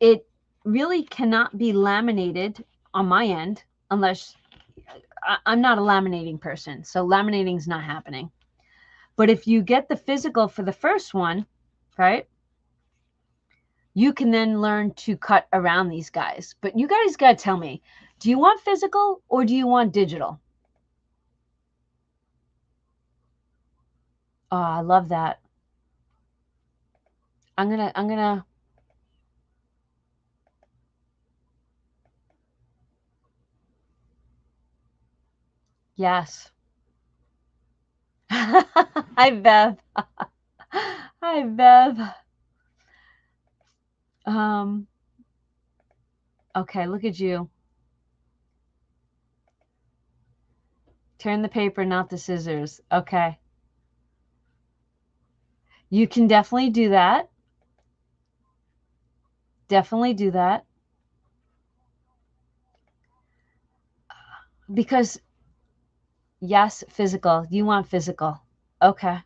It really cannot be laminated on my end unless I'm not a laminating person. So laminating is not happening. But if you get the physical for the first one, right, you can then learn to cut around these guys. But you guys got to tell me, do you want physical or do you want digital? Oh, I love that. I'm gonna yes. Hi Bev. Hi Bev. Okay, look at you. Turn the paper, not the scissors. Okay. You can definitely do that. Definitely do that. Because yes, physical. You want physical. Okay.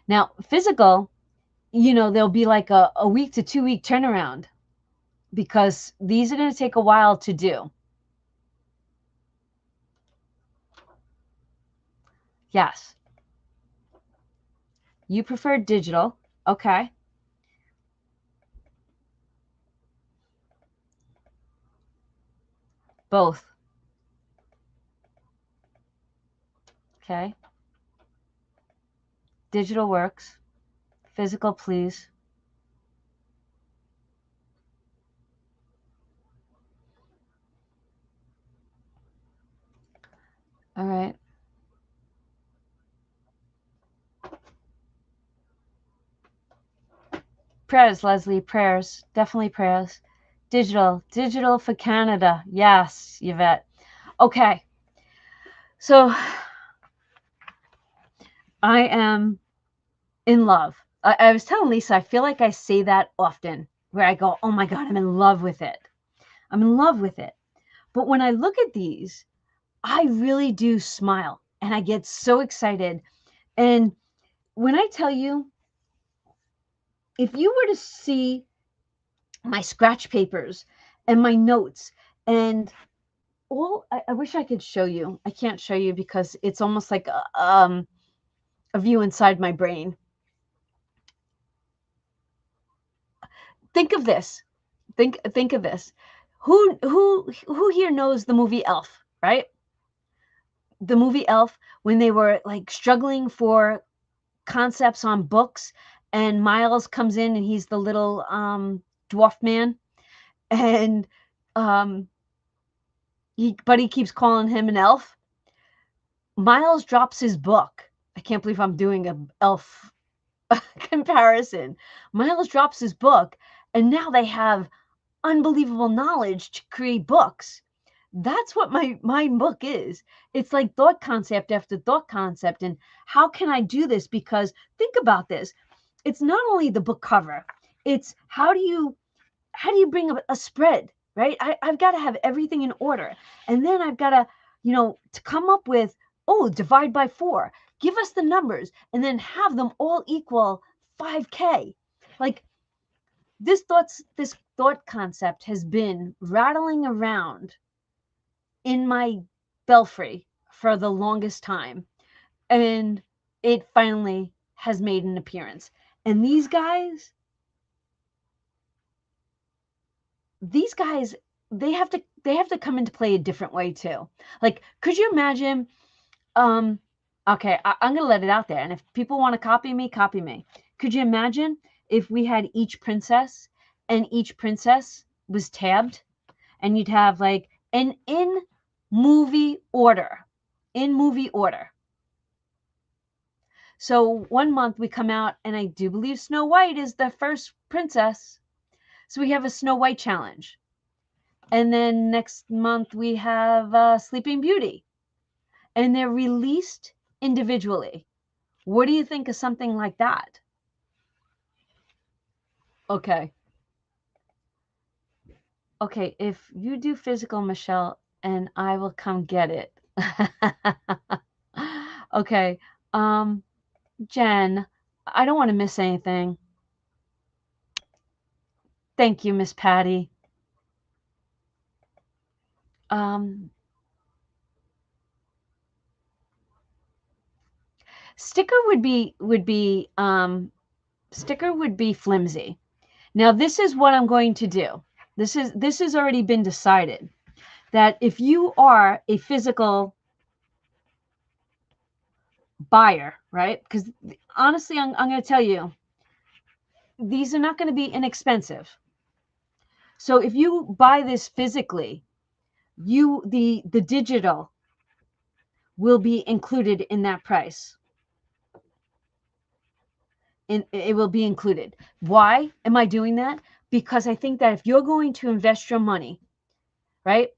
Now, physical, there'll be like a week to 2 week turnaround because these are going to take a while to do. Yes. You prefer digital. Okay. both. Okay. Digital works. Physical, please. All right. Prayers, Leslie, prayers. Definitely prayers. Digital. Digital for Canada. Yes, Yvette. Okay. So I am in love. I was telling Lisa, I feel like I say that often, where I go, oh my God, I'm in love with it. I'm in love with it. But when I look at these, I really do smile and I get so excited. And when I tell you, if you were to see my scratch papers and my notes and I wish I could show you. I can't show you because it's almost like a view inside my brain. Think of this. Think of this. Who here knows the movie Elf, right? The movie Elf, when they were like struggling for concepts on books, and Miles comes in and he's the little dwarf man, and um, he keeps calling him an elf. Miles drops his book. I can't believe I'm doing a elf comparison. Miles drops his book, and now they have unbelievable knowledge to create books. That's what my book is. It's like thought concept after thought concept. And how can I do this? Because think about this. It's not only the book cover, it's how do you bring up a spread, right? I've got to have everything in order. And then I've got to, to come up with, oh, divide by 4, give us the numbers, and then have them all equal 5K. Like this thought concept has been rattling around in my belfry for the longest time. And it finally has made an appearance. And these guys, they have to come into play a different way too. Like, could you imagine? Okay, I'm gonna let it out there, and if people want to copy me, copy me. Could you imagine if we had each princess, and each princess was tabbed, and you'd have like an in movie order. So one month we come out, and I do believe Snow White is the first princess. So we have a Snow White challenge. And then next month we have Sleeping Beauty. And they're released individually. What do you think of something like that? Okay. Okay, if you do physical, Michelle, and I will come get it. Okay. Jen, I don't want to miss anything. Thank you, Miss Patty. Sticker would be flimsy. Now this is what I'm going to do. This has already been decided that if you are a physical buyer, right? Because honestly, I'm going to tell you, these are not going to be inexpensive. So if you buy this physically, the digital will be included in that price. And it will be included. Why am I doing that? Because I think that if you're going to invest your money, right,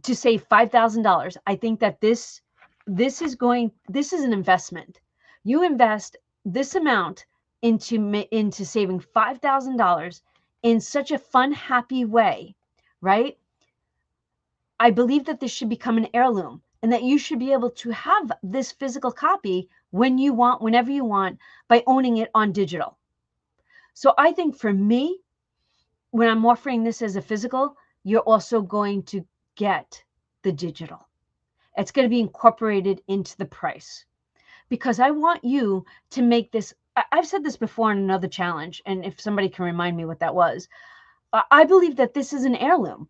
to save $5,000, I think that this is an investment. You invest this amount into saving $5,000 in such a fun, happy way, right? I believe that this should become an heirloom, and that you should be able to have this physical copy when you want, whenever you want, by owning it on digital. So I think for me, when I'm offering this as a physical, you're also going to get the digital. It's going to be incorporated into the price, because I want you to make this. I've said this before in another challenge, and if somebody can remind me what that was, I believe that this is an heirloom.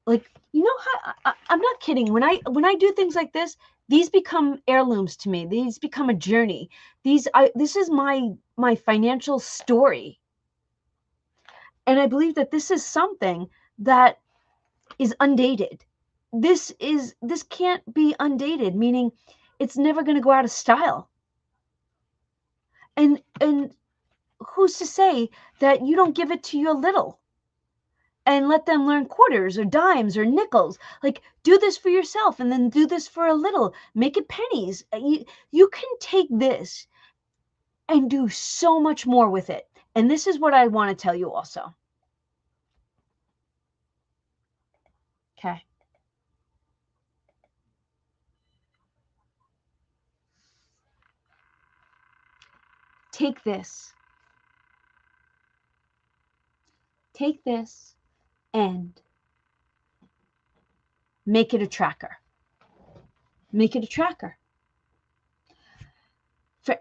like, you know how I'm not kidding. When I do things like this, these become heirlooms to me. These become a journey. This is my financial story. And I believe that this is something that is undated. This can't be undated, meaning it's never going to go out of style. And who's to say that you don't give it to your little and let them learn quarters or dimes or nickels? Like, do this for yourself and then do this for a little. Make it pennies. You can take this and do so much more with it. And this is what I want to tell you also. Okay. Take this. Take this and make it a tracker. Make it a tracker. For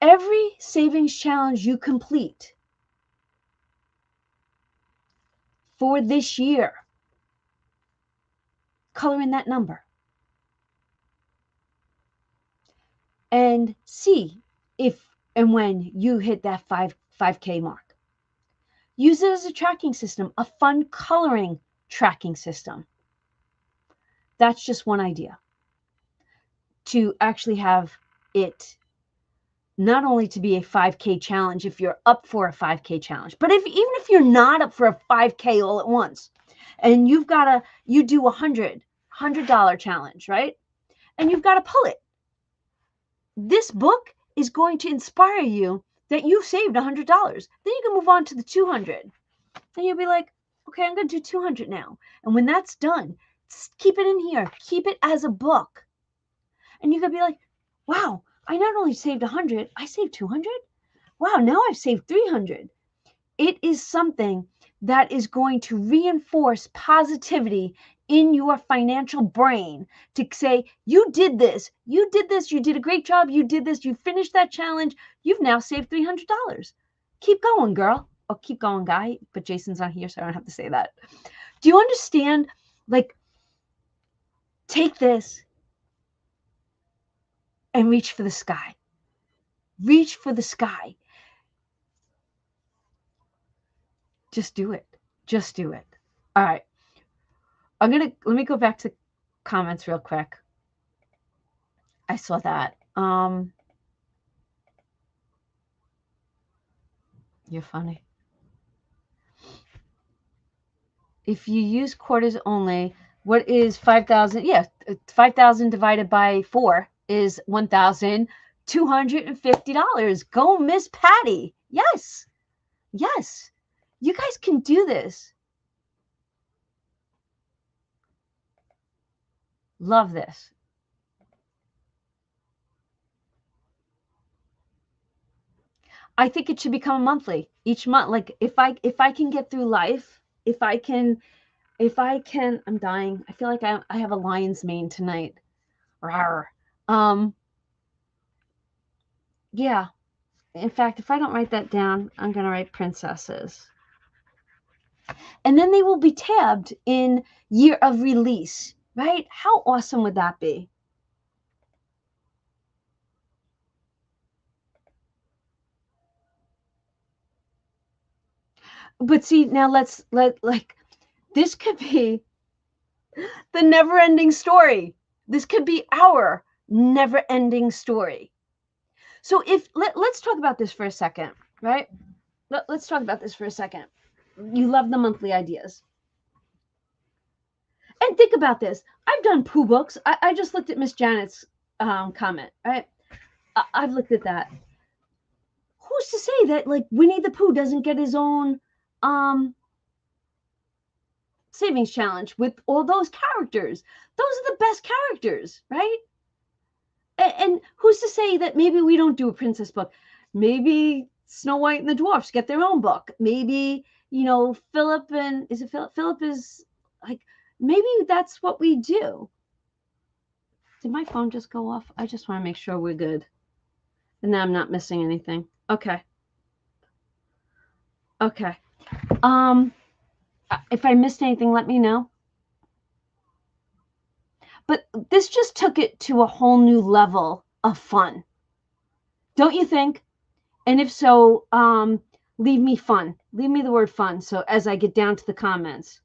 every savings challenge you complete for this year, color in that number and see if and when you hit that 5K mark. Use it as a tracking system, a fun coloring tracking system. That's just one idea to actually have it not only to be a 5K challenge if you're up for a 5K challenge, but even if you're not up for a 5K all at once and you do $100 challenge, right? And you've got to pull it. This book is going to inspire you that you saved $100. Then you can move on to the 200. And you'll be like, okay, I'm going to do 200 now. And when that's done, keep it in here. Keep it as a book. And you could be like, wow, I not only saved 100, I saved 200. Wow, now I've saved 300. It is something that is going to reinforce positivity in your financial brain to say, you did this, you did a great job, you did this, you finished that challenge, you've now saved $300. Keep going, girl. Oh, keep going, guy. But Jason's not here, so I don't have to say that. Do you understand? Like, take this and reach for the sky. Reach for the sky. Just do it. Just do it. All right. Let me go back to comments real quick. I saw that. You're funny. If you use quarters only, what is 5,000? Yeah, 5,000 divided by 4 is $1,250. Go, Miss Patty. Yes. Yes. You guys can do this. Love this. I think it should become a monthly each month. Like if I can get through life, if I can, I'm dying. I feel like I have a lion's mane tonight. Rawr. Yeah. In fact, if I don't write that down, I'm going to write princesses. And then they will be tabbed in year of release, right? How awesome would that be? But see, now this could be the never-ending story. This could be our never-ending story. So let's talk about this for a second, right? Let's talk about this for a second. You love the monthly ideas. And think about this. I've done poo books. I just looked at Miss Janet's comment, right? I've looked at that. Who's to say that like Winnie the Pooh doesn't get his own savings challenge with all those characters? Those are the best characters, right? And who's to say that maybe we don't do a princess book? Maybe Snow White and the Dwarfs get their own book. Maybe, Philip is like, maybe that's what we do. Did my phone just go off? I just want to make sure we're good. And then I'm not missing anything. Okay. Okay. If I missed anything, let me know. But this just took it to a whole new level of fun. Don't you think? And if so, leave me fun. Leave me the word fun. So as I get down to the comments,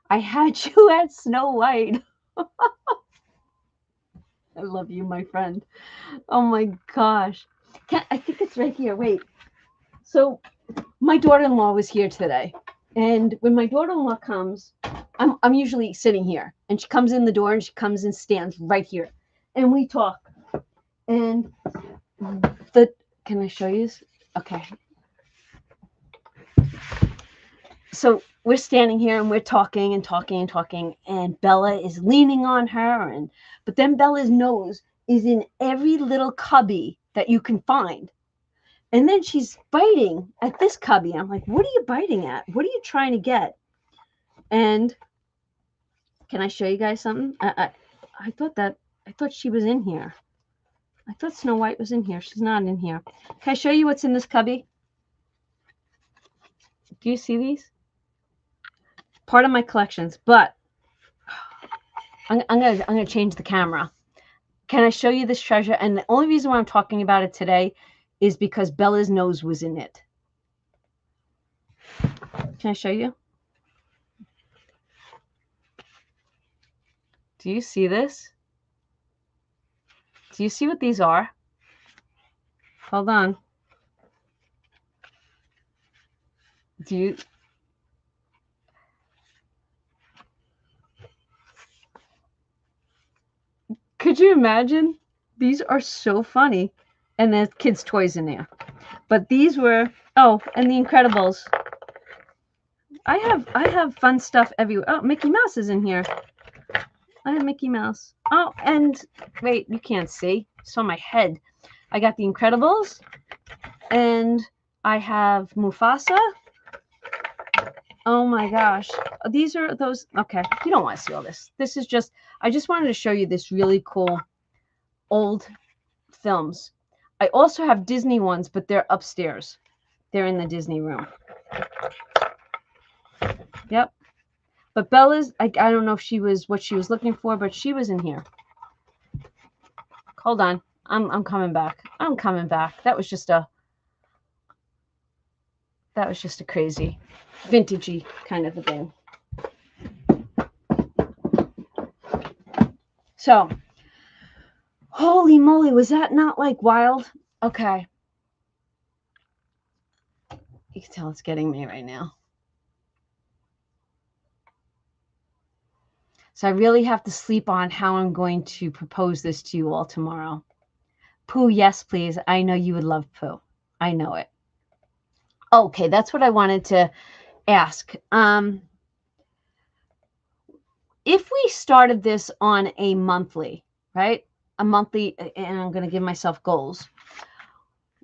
I had you at Snow White. I love you, my friend. Oh my gosh. I think it's right here. Wait. So my daughter-in-law was here today. And when my daughter-in-law comes, I'm usually sitting here. And she comes in the door and she comes and stands right here. And we talk. And can I show you? Okay. So we're standing here and we're talking and talking and talking, and Bella is leaning on her, but then Bella's nose is in every little cubby that you can find. And then she's biting at this cubby. I'm like, what are you biting at? What are you trying to get? And can I show you guys something? I thought she was in here. I thought Snow White was in here. She's not in here. Can I show you what's in this cubby? Do you see these? Part of my collections, but I'm gonna change the camera. Can I show you this treasure? And the only reason why I'm talking about it today is because Bella's nose was in it. Can I show you? Do you see this? Do you see what these are? Hold on. Do you? Could you imagine? These are so funny. And there's kids' toys in there. But these were, oh, and the Incredibles. I have fun stuff everywhere. Oh, Mickey Mouse is in here. I have Mickey Mouse. Oh, and wait, you can't see. It's on my head. I got the Incredibles, and I have Mufasa. Oh my gosh. These are those. Okay, you don't want to see all this. This is just, I just wanted to show you this really cool old films. I also have Disney ones, but they're upstairs. They're in the Disney room. Yep. But Bella's, I don't know if she was what she was looking for, but she was in here. Hold on. I'm coming back. I'm coming back. That was just a crazy, vintagey kind of a thing. So, holy moly, was that not like wild? Okay. You can tell it's getting me right now. So I really have to sleep on how I'm going to propose this to you all tomorrow. Pooh, yes, please. I know you would love Pooh. I know it. Okay, that's what I wanted to ask. If we started this on a monthly, right? A monthly, and I'm going to give myself goals.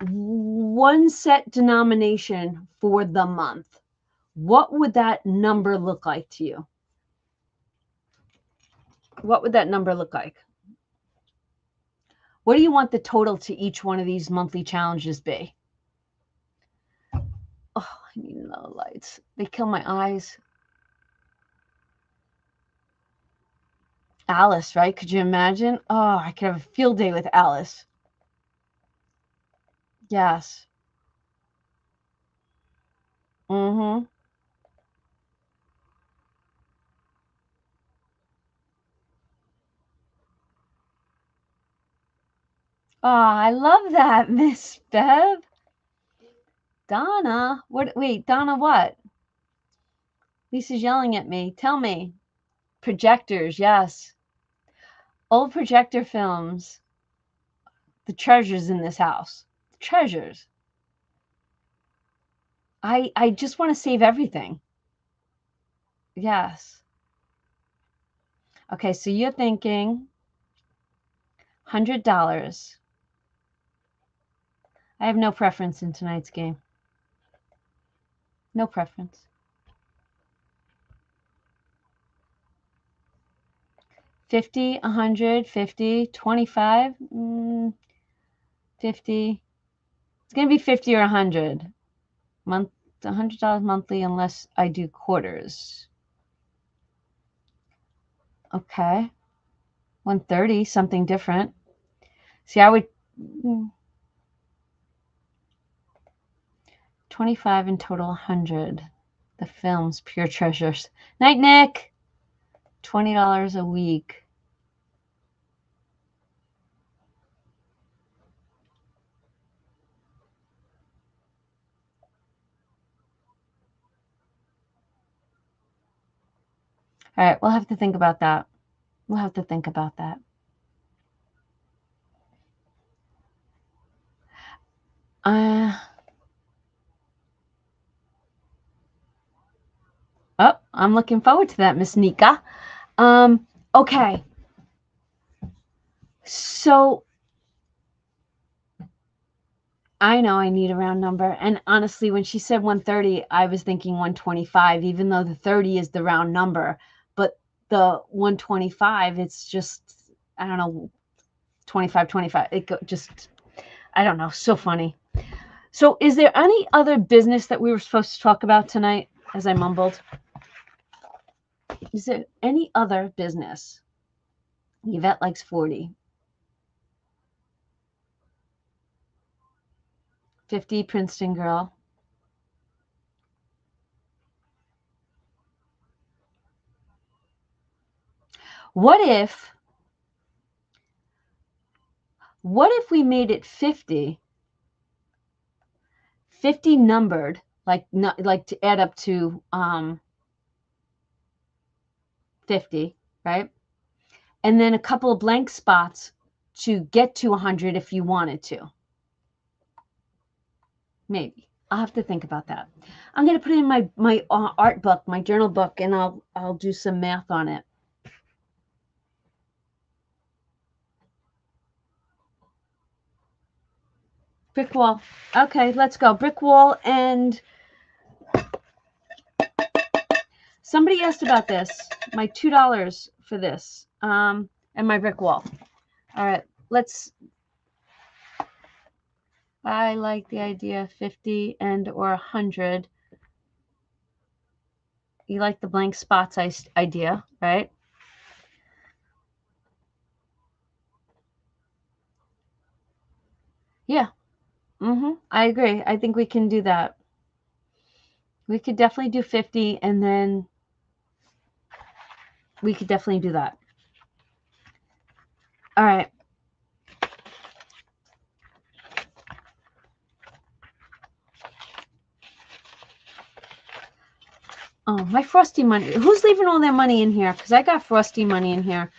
One set denomination for the month. What would that number look like to you? What would that number look like? What do you want the total to each one of these monthly challenges be? Oh, I need low lights. They kill my eyes. Alice, right? Could you imagine? Oh, I could have a field day with Alice. Yes. Mm-hmm. Oh, I love that, Miss Bev. Donna, what? Wait, Donna, what? Lisa's yelling at me. Tell me. Projectors, yes. Old projector films. The treasures in this house. The treasures. I just want to save everything. Yes. Okay, so you're thinking $100. I have no preference in tonight's game. No preference. 50, 100, 50, 25, 50. It's going to be 50 or 100. $100 monthly unless I do quarters. Okay. 130, something different. See, I would 25 in total, 100. The films, pure treasures. Night, Nick. $20 a week. All right, we'll have to think about that. We'll have to think about that. Oh, I'm looking forward to that, Miss Nika. Okay. So I know I need a round number. And honestly, when she said 130, I was thinking 125, even though the 30 is the round number. But the 125, it's just, I don't know, 25, 25. Just, I don't know. So funny. So is there any other business that we were supposed to talk about tonight, as I mumbled? Is there any other business? Yvette likes 40. 50, Princeton girl. What if we made it 50 numbered, like to add up to 50, right? And then a couple of blank spots to get to 100 if you wanted to. Maybe. I'll have to think about that. I'm going to put it in my art book, my journal book, and I'll do some math on it. Brick wall. Okay, let's go. Brick wall. And somebody asked about this. My $2 for this. And my brick wall. All right, let's. I like the idea 50 and or 100. You like the blank spots idea, right? Yeah. I agree. I think we can do that. We could definitely do 50, and then we could definitely do that. All right. Oh, my Frosty money. Who's leaving all their money in here? Because I got Frosty money in here.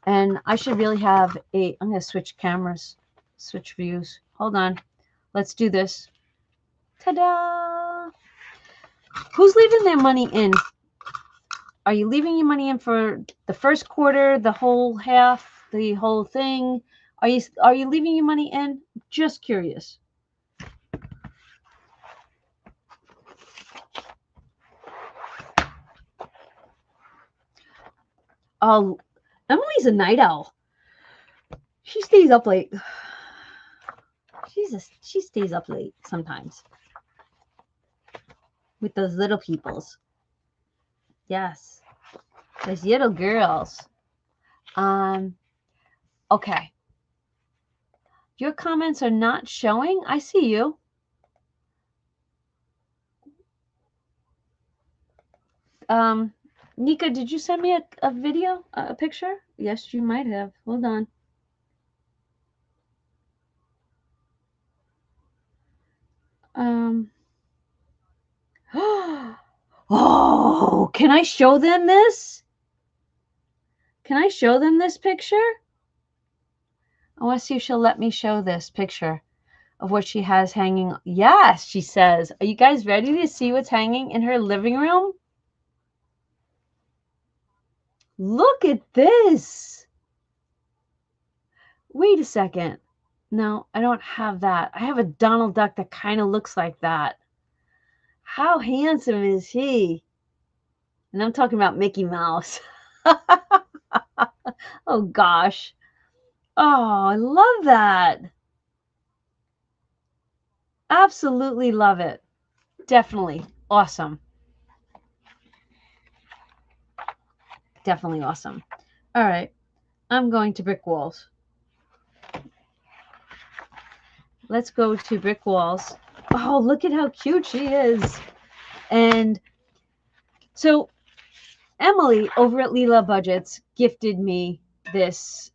And I should really have I'm going to switch cameras, switch views. Hold on. Let's do this. Ta-da! Who's leaving their money in? Are you leaving your money in for the first quarter, the whole half, the whole thing? Are you leaving your money in? Just curious. Oh, Emily's a night owl. She stays up late. She stays up late sometimes with those little peoples. Yes, those little girls. Okay. Your comments are not showing. I see you. Nika, did you send me a video, a picture? Yes, you might have. Hold on. Oh, can I show them this? Can I show them this picture? I want to see if she'll let me show this picture of what she has hanging. Yes, she says. Are you guys ready to see what's hanging in her living room? Look at this. Wait a second. No, I don't have that. I have a Donald Duck that kind of looks like that. How handsome is he? And I'm talking about Mickey Mouse. Oh, gosh. Oh, I love that. Absolutely love it. Definitely awesome. Definitely awesome. All right. I'm going to Brick Walls. Let's go to Brick Walls. Oh, look at how cute she is. And so Emily over at Leela Budgets gifted me this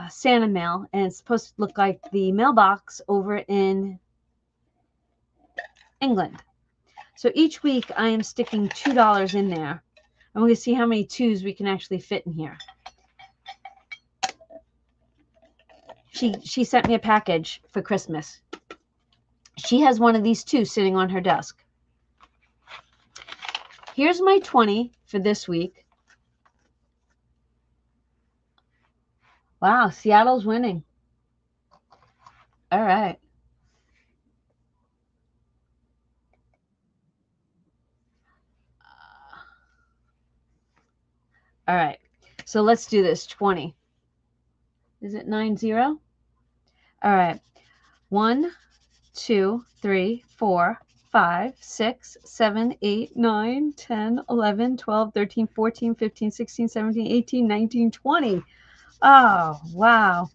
Santa mail, and it's supposed to look like the mailbox over in England. So each week I am sticking $2 in there, and we're going to see how many twos we can actually fit in here. She sent me a package for Christmas. She has one of these two sitting on her desk. Here's my 20 for this week. Wow, Seattle's winning. All right. All right. So let's do this. 20. Is it 90? All right. 1, 2, 3, 4, 5, 6, 7, 8, 9, 10, 11, 12, 13, 14, 15, 16, 17, 18, 19, 20. Oh, wow.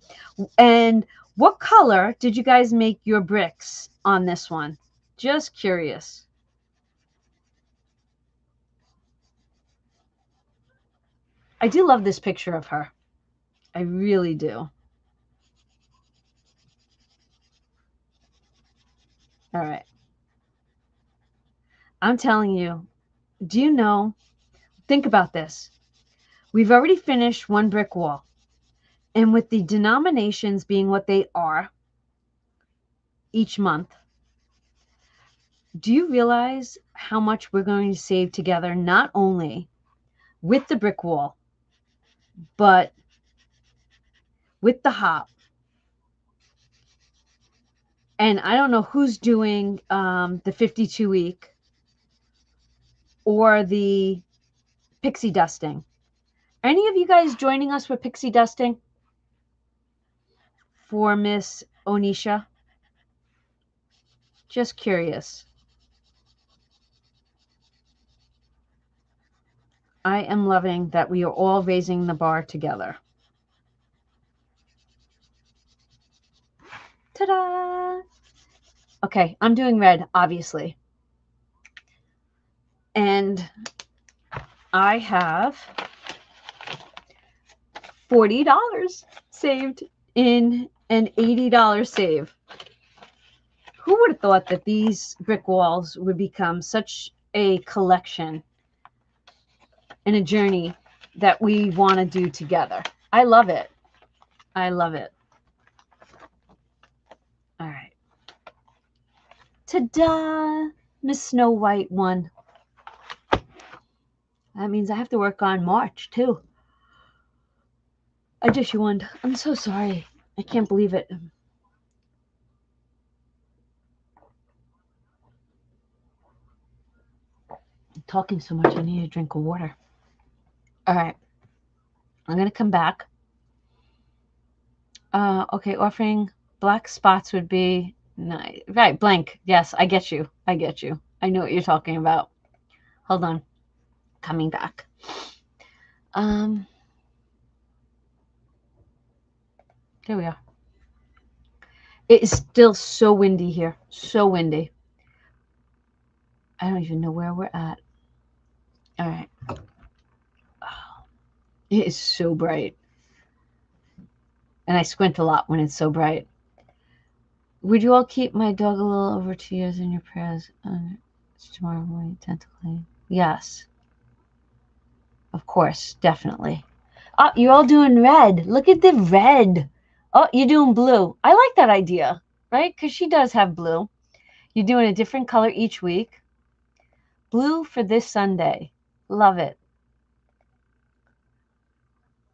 And what color did you guys make your bricks on this one? Just curious. I do love this picture of her. I really do. All right. I'm telling you, do you know? Think about this. We've already finished one brick wall. And with the denominations being what they are each month, do you realize how much we're going to save together, not only with the brick wall, but with the hop? And I don't know who's doing the 52 week or the pixie dusting. Any of you guys joining us with pixie dusting for Miss Onisha? Just curious. I am loving that we are all raising the bar together. Ta-da! Okay, I'm doing red, obviously. And I have $40 saved in an $80 save. Who would have thought that these brick walls would become such a collection and a journey that we want to do together? I love it. I love it. All right. Ta-da! Miss Snow White won. That means I have to work on March, too. I just yawned. I'm so sorry. I can't believe it. I'm talking so much, I need a drink of water. All right. I'm going to come back. Okay, offering black spots would be nice. Right, blank. Yes, I get you. I get you. I know what you're talking about. Hold on. Coming back. There we are. It is still so windy here. So windy. I don't even know where we're at. All right. Oh, it is so bright. And I squint a lot when it's so bright. Would you all keep my dog a little over 2 years in your prayers? It's tomorrow morning, 10 to clean. Yes. Of course, definitely. Oh, you're all doing red. Look at the red. Oh, you're doing blue. I like that idea, right? Because she does have blue. You're doing a different color each week. Blue for this Sunday. Love it.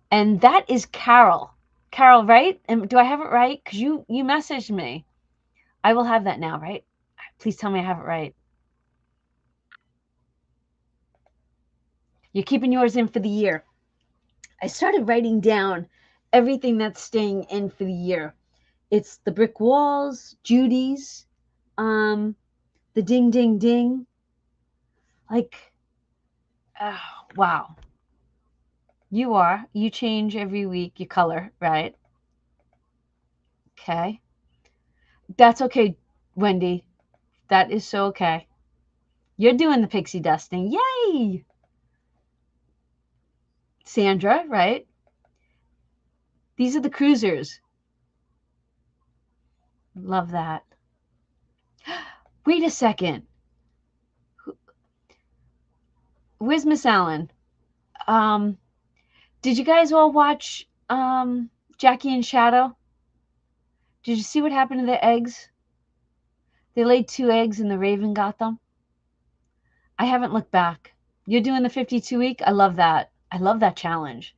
And that is Carol. Carol, right? And do I have it right? Because you messaged me. I will have that now, right? Please tell me I have it right. You're keeping yours in for the year. I started writing down everything that's staying in for the year. It's the brick walls, Judy's, the ding, ding, ding. Like, oh, wow. You are. You change every week, your color, right? Okay. That's okay, Wendy. That is so okay. You're doing the pixie dusting. Yay! Sandra, right? These are the cruisers. Love that. Wait a second. Where's Miss Allen? Um, did you guys all watch Jackie and Shadow? Did you see what happened to their eggs? They laid 2 eggs and the raven got them. I haven't looked back. You're doing the 52 week? I love that. I love that challenge.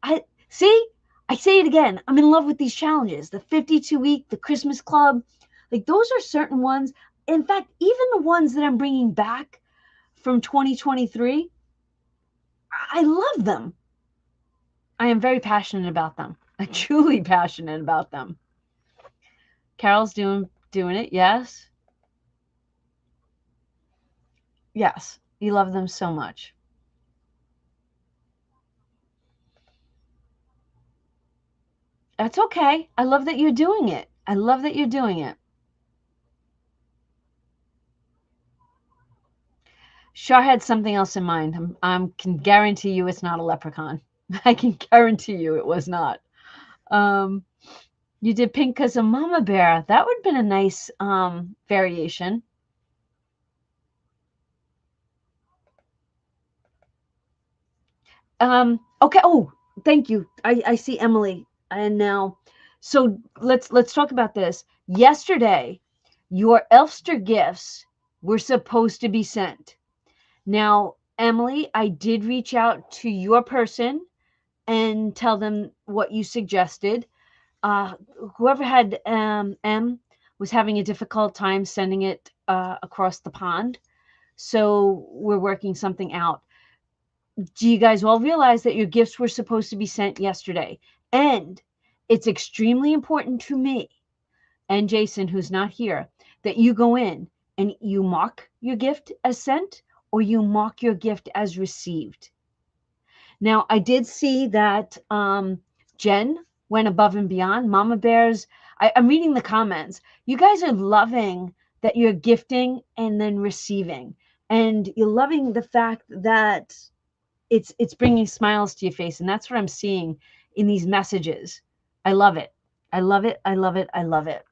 I see, I say it again. I'm in love with these challenges. The 52 week, the Christmas club. Like those are certain ones. In fact, even the ones that I'm bringing back from 2023, I love them. I am very passionate about them. I'm truly passionate about them. Carol's doing it. Yes. Yes. You love them so much. That's okay. I love that you're doing it. I love that you're doing it. Shar had something else in mind. I can guarantee you it's not a leprechaun. I can guarantee you it was not. You did pink because of Mama Bear. That would have been a nice variation. Okay. Oh, thank you. I see Emily. And now, so let's talk about this. Yesterday, your Elfster gifts were supposed to be sent. Now, Emily, I did reach out to your person and tell them what you suggested. Whoever had M was having a difficult time sending it across the pond. So we're working something out. Do you guys all realize that your gifts were supposed to be sent yesterday? And it's extremely important to me and Jason, who's not here, that you go in and you mark your gift as sent or you mark your gift as received. Now, I did see that Jen went above and beyond. Mama Bears, I'm reading the comments. You guys are loving that you're gifting and then receiving. And you're loving the fact that it's bringing smiles to your face. And that's what I'm seeing in these messages. I love it. I love it. I love it. I love it.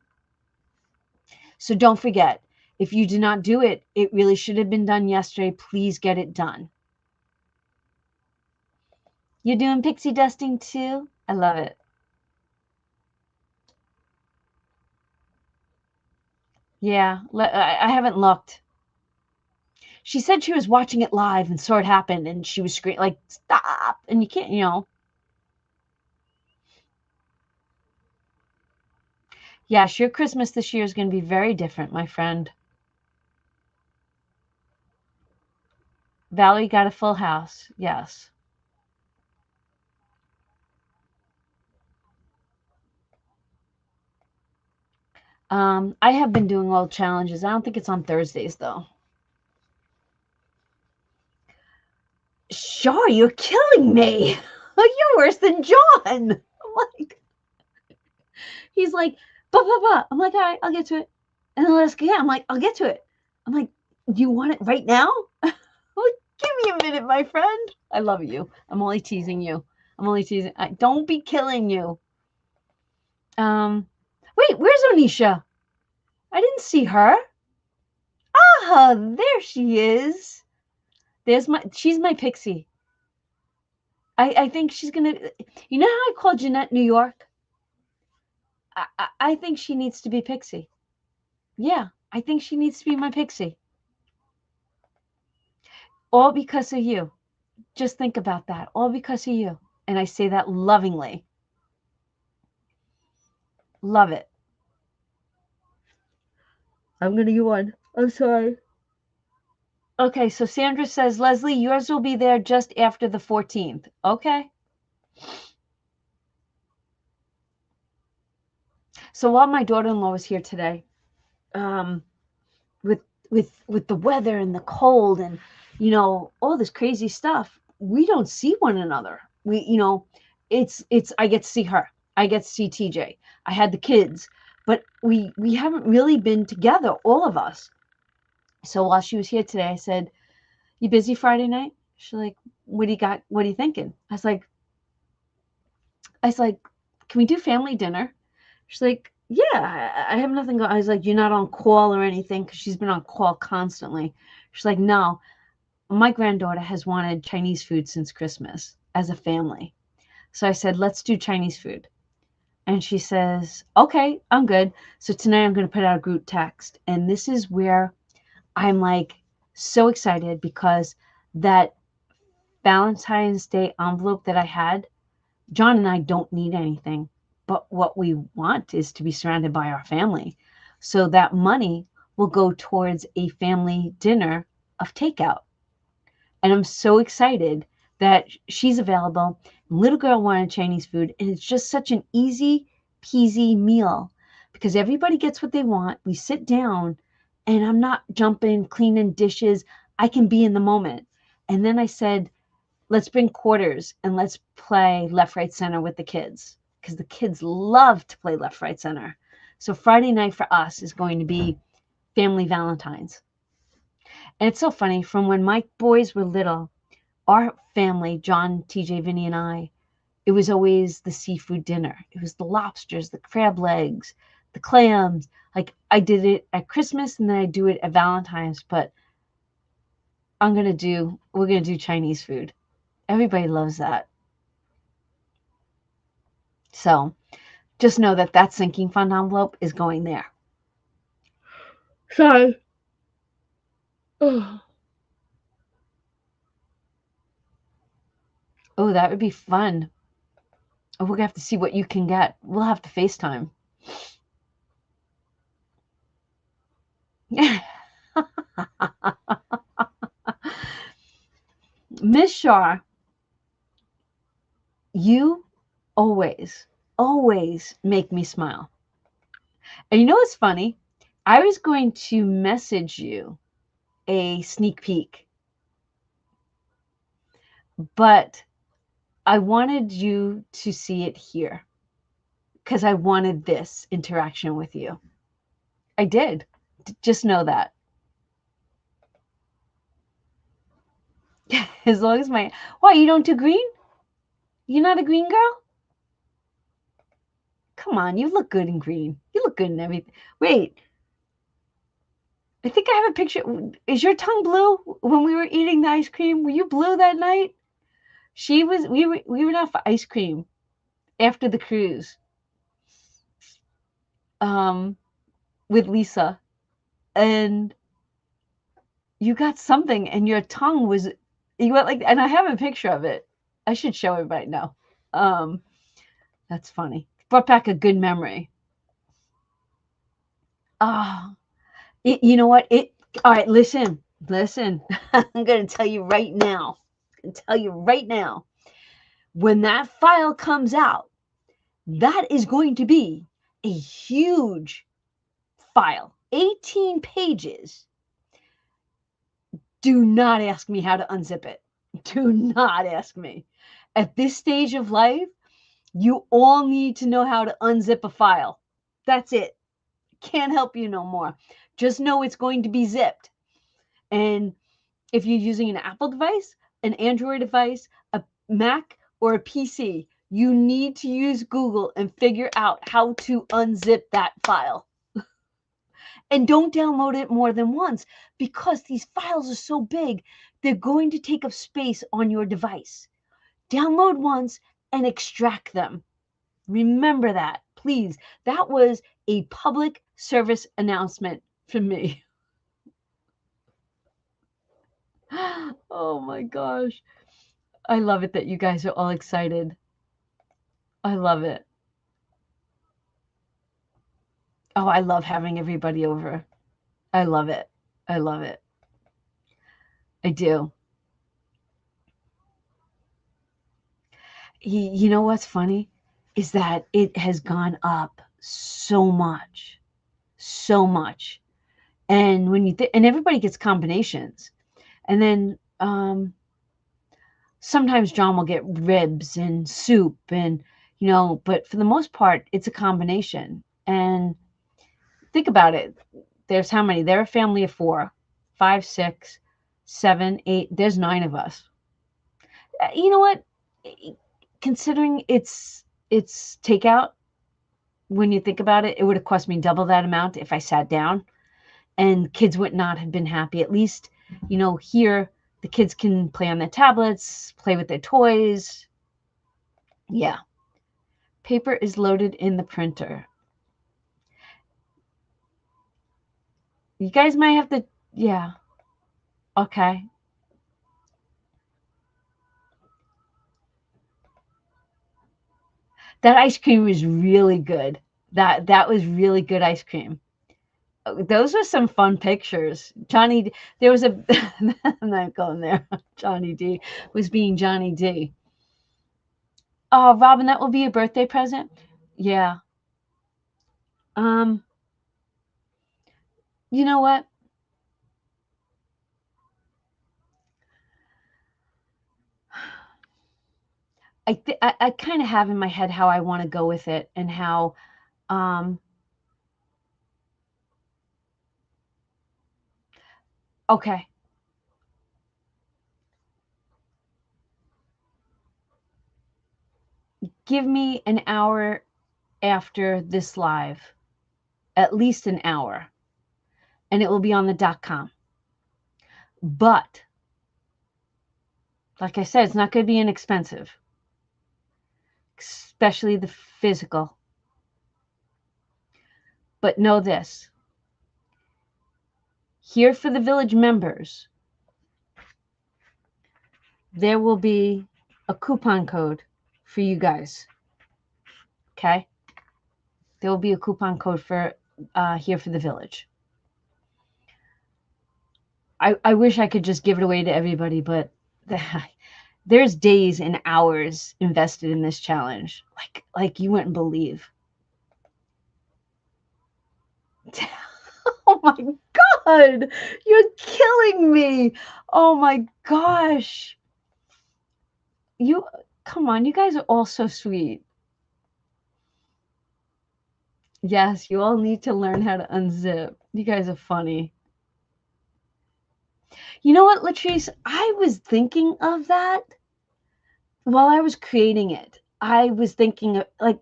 So don't forget, if you did not do it, it really should have been done yesterday. Please get it done. You're doing pixie dusting too? I love it. Yeah, I haven't looked. She said she was watching it live and saw it happen and she was screaming, like, stop. And you can't, Yes, your Christmas this year is going to be very different, my friend. Valerie got a full house. Yes. I have been doing all challenges. I don't think it's on Thursdays, though. Sure, you're killing me. You're worse than John. I'm like, he's like, bah. I'm like, all right, I'll get to it. And then let's I'm like, I'll get to it. I'm like, do you want it right now? Well, give me a minute, my friend. I love you. I'm only teasing you. I'm only teasing. Don't be killing you. Wait, where's Onisha? I didn't see her. Ah, there she is. She's my pixie. I think she's gonna, you know how I call Jeanette New York? I think she needs to be pixie. Yeah, I think she needs to be my pixie. All because of you. Just think about that. All because of you. And I say that lovingly. Love it. I'm going to yawn. I'm sorry. Okay, so Sandra says, Leslie, yours will be there just after the 14th. Okay. So while my daughter-in-law was here today, with the weather and the cold and all this crazy stuff, we don't see one another. We, it's I get to see her. I get to see TJ. I had the kids, but we haven't really been together, all of us. So while she was here today, I said, "You busy Friday night?" She's like, "What do you got? What are you thinking?" I was like, "Can we do family dinner?" She's like, "Yeah, I have nothing going." I was like, "You're not on call or anything?" Because she's been on call constantly. She's like, "No, my granddaughter has wanted Chinese food since Christmas as a family." So I said, "Let's do Chinese food." And she says, "Okay, I'm good." So tonight I'm going to put out a group text. And this is where I'm like so excited because that Valentine's Day envelope that I had, John and I don't need anything, but what we want is to be surrounded by our family. So that money will go towards a family dinner of takeout. And I'm so excited that she's available. Little girl wanted Chinese food, and it's just such an easy peasy meal because everybody gets what they want. We sit down, and I'm not jumping, cleaning dishes. I can be in the moment. And then I said, let's bring quarters and let's play left, right, center with the kids because the kids love to play left, right, center. So Friday night for us is going to be family Valentine's. And it's so funny from when my boys were little, our family, John, TJ, Vinny, and I, it was always the seafood dinner. It was the lobsters, the crab legs, the clams. Like I did it at Christmas and then I do it at Valentine's, but we're going to do Chinese food. Everybody loves that. So just know that that sinking fund envelope is going there. Sorry. Oh, that would be fun. We're going to have to see what you can get. We'll have to FaceTime. Miss Shaw, you always, always make me smile. And you know what's funny? I was going to message you a sneak peek, but I wanted you to see it here because I wanted this interaction with you. I did. Just know that. As long as why, you don't do green? You're not a green girl? Come on, you look good in green. You look good in everything. Wait, I think I have a picture. Is your tongue blue when we were eating the ice cream? Were you blue that night? She was. We went out for ice cream after the cruise. Um, with Lisa, and you got something, and your tongue was. You went like, and I have a picture of it. I should show everybody now. Um, that's funny. Brought back a good memory. Ah, you know what? All right, listen. I'm going to tell you right now. When that file comes out, that is going to be a huge file, 18 pages. Do not ask me how to unzip it. Do not ask me. At this stage of life, you all need to know how to unzip a file. That's it. Can't help you no more. Just know it's going to be zipped. And if you're using an Apple device, an Android device, a Mac, or a PC, you need to use Google and figure out how to unzip that file. And don't download it more than once because these files are so big, they're going to take up space on your device. Download once and extract them. Remember that, please. That was a public service announcement from me. Oh my gosh. I love it that you guys are all excited. I love it. Oh, I love having everybody over. I love it. I love it. I do. You know what's funny is that it has gone up so much, so much. And when and everybody gets combinations. And then Sometimes John will get ribs and soup and, but for the most part, it's a combination. And think about it. There's how many? They're a family of 4, 5, 6, 7, 8. There's 9 of us. You know what? Considering it's takeout, when you think about it, it would have cost me double that amount if I sat down, and kids would not have been happy. At least, here the kids can play on their tablets, play with their toys. Yeah. Paper is loaded in the printer. You guys might have to, yeah. Okay. That ice cream was really good. That was really good ice cream. Those were some fun pictures. Johnny, there was a, I'm not going there. Johnny D was being Johnny D. Oh, Robin, that will be a birthday present. Yeah. Um, you know what? I kind of have in my head how I want to go with it, and how, um, okay. Give me an hour after this live, at least an hour, and it will be on the .com. But like I said, it's not going to be inexpensive, especially the physical. But know this, here for the village members, there will be a coupon code for you guys. Okay? There will be a coupon code for here for the village. I wish I could just give it away to everybody, but there's days and hours invested in this challenge, like you wouldn't believe. Oh my God, you're killing me. Oh my gosh. Come on, you guys are all so sweet. Yes, you all need to learn how to unzip. You guys are funny. You know what, Latrice? I was thinking of that while I was creating it. I was thinking of,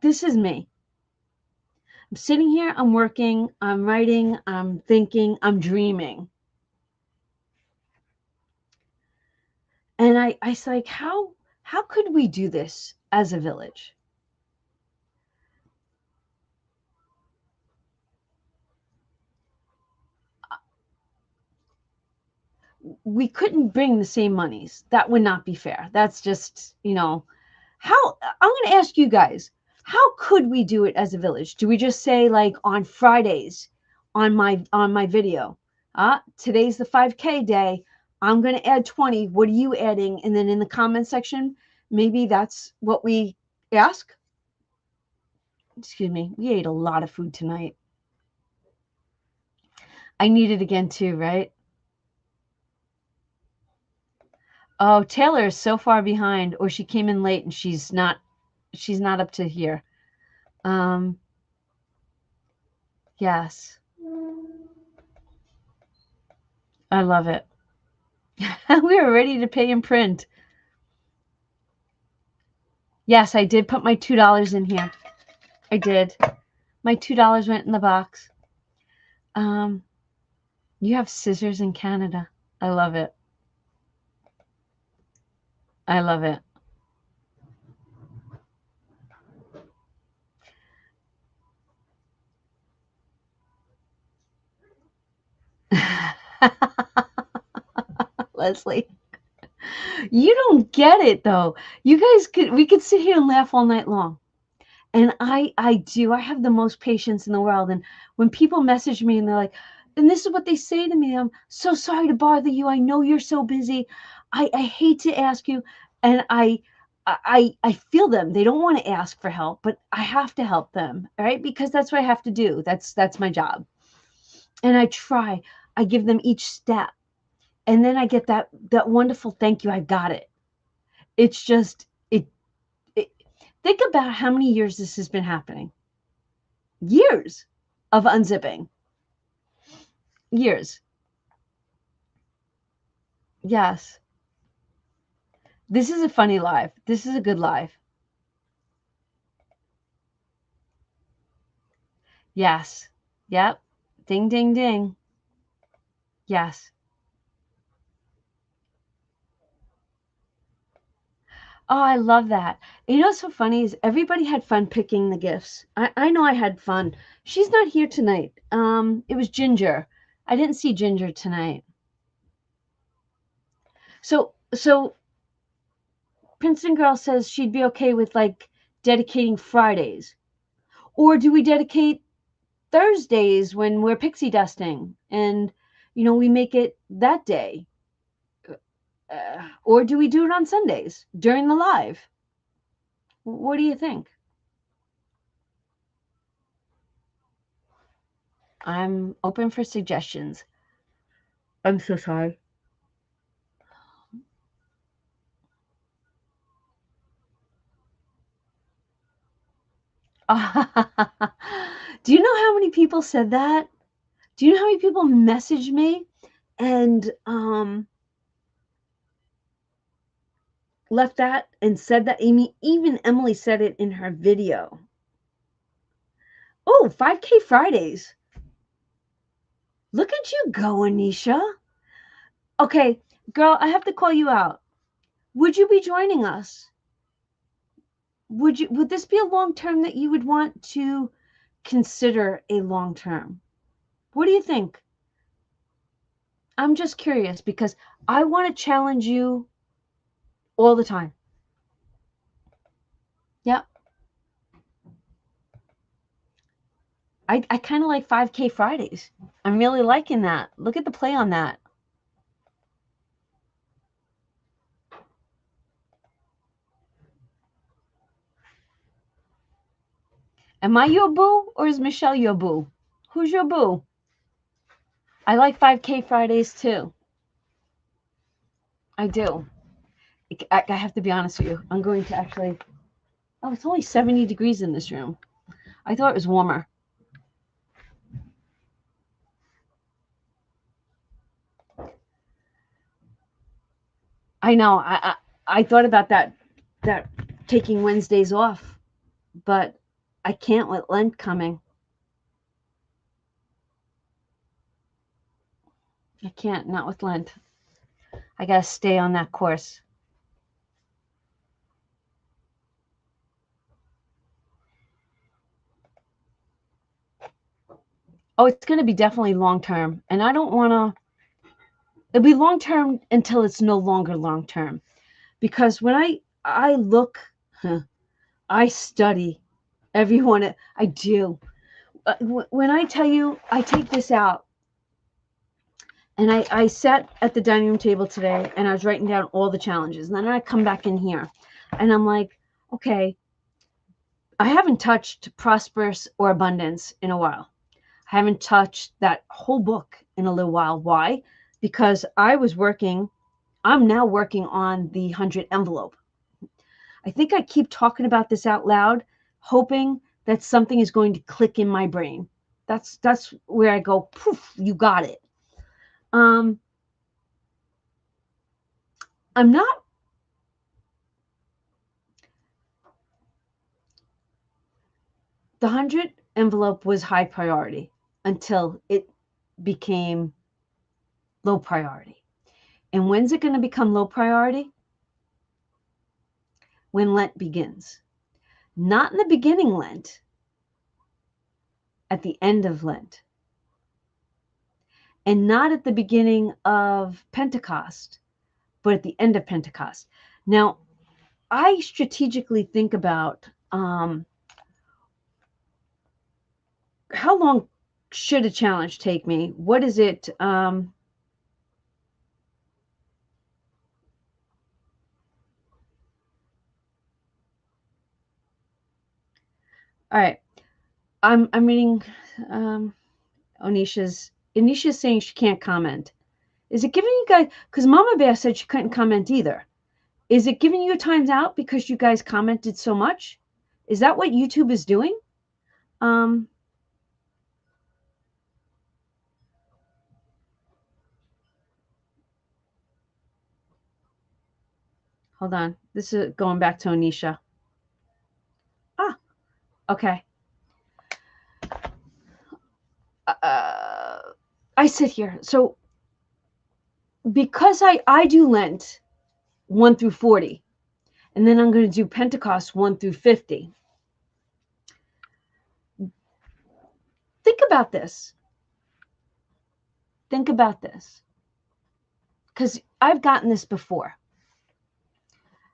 this is me. I'm sitting here, I'm working, I'm writing, I'm thinking, I'm dreaming. And I was like, how could we do this as a village? We couldn't bring the same monies. That would not be fair. That's just, how, I'm going to ask you guys, how could we do it as a village? Do we just say, like, on Fridays on my video, today's the 5K day, I'm going to add 20. What are you adding? And then in the comment section, maybe that's what we ask. Excuse me. We ate a lot of food tonight. I need it again too, right? Oh, Taylor is so far behind, or she came in late and she's not up to here. Yes. I love it. We are ready to pay in print. Yes, I did put my $2 in here. I did. My $2 went in the box. You have scissors in Canada. I love it. I love it. Leslie, you don't get it though. We could sit here and laugh all night long. And I have the most patience in the world. And when people message me and they're like, and this is what they say to me, I'm so sorry to bother you. I know you're so busy. I hate to ask you. And I feel them. They don't want to ask for help, but I have to help them, right? Because that's what I have to do. That's my job. And I give them each step. And then I get that wonderful thank you. I got it. It's just, it think about how many years this has been happening. Years of unzipping. Years. Yes. This is a funny live. This is a good live. Yes. Yep. Ding, ding, ding. Yes. Oh, I love that. You know what's so funny is everybody had fun picking the gifts. I know I had fun. She's not here tonight. It was Ginger. I didn't see Ginger tonight. So Princeton Girl says she'd be okay with like dedicating Fridays. Or do we dedicate Thursdays when we're pixie dusting and we make it that day? Or do we do it on Sundays during the live? What do you think? I'm open for suggestions. I'm so sorry. Do you know how many people said that? Do you know how many people messaged me and left that and said that? Amy, even Emily said it in her video. Oh, 5K Fridays. Look at you go, Anisha. Okay, girl, I have to call you out. Would you be joining us? Would this be a long term that you would want to consider a long term? What do you think? I'm just curious because I want to challenge you all the time. Yep. I kind of like 5K Fridays. I'm really liking that. Look at the play on that. Am I your boo or is Michelle your boo? Who's your boo? I like 5K Fridays too. I do. I have to be honest with you. I'm going to actually. Oh, it's only 70 degrees in this room. I thought it was warmer. I know. I thought about that taking Wednesdays off, but I can't with Lent coming. I can't, not with Lent. I got to stay on that course. Oh, it's going to be definitely long term. And I don't want to, it'll be long term until it's no longer long term. Because when I look, I study everyone. I do. When I tell you, I take this out. And I sat at the dining room table today and I was writing down all the challenges. And then I come back in here and I'm like, okay, I haven't touched prosperous or abundance in a while. I haven't touched that whole book in a little while. Why? Because I'm now working on the 100 envelope. I think I keep talking about this out loud, hoping that something is going to click in my brain. That's where I go, poof, you got it. I'm not. The 100 envelope was high priority until it became low priority. And when's it going to become low priority? When Lent begins. Not in the beginning Lent, at the end of Lent. And not at the beginning of Pentecost, but at the end of Pentecost. Now, I strategically think about how long should a challenge take me? What is it? All right. I'm reading Anisha's saying she can't comment. Is it giving you guys, because Mama Bear said she couldn't comment either. Is it giving you a times out because you guys commented so much? Is that what YouTube is doing? Hold on. This is going back to Anisha. Ah, okay. I sit here. So because I do Lent 1 through 40, and then I'm going to do Pentecost 1 through 50. Think about this. Think about this. Because I've gotten this before.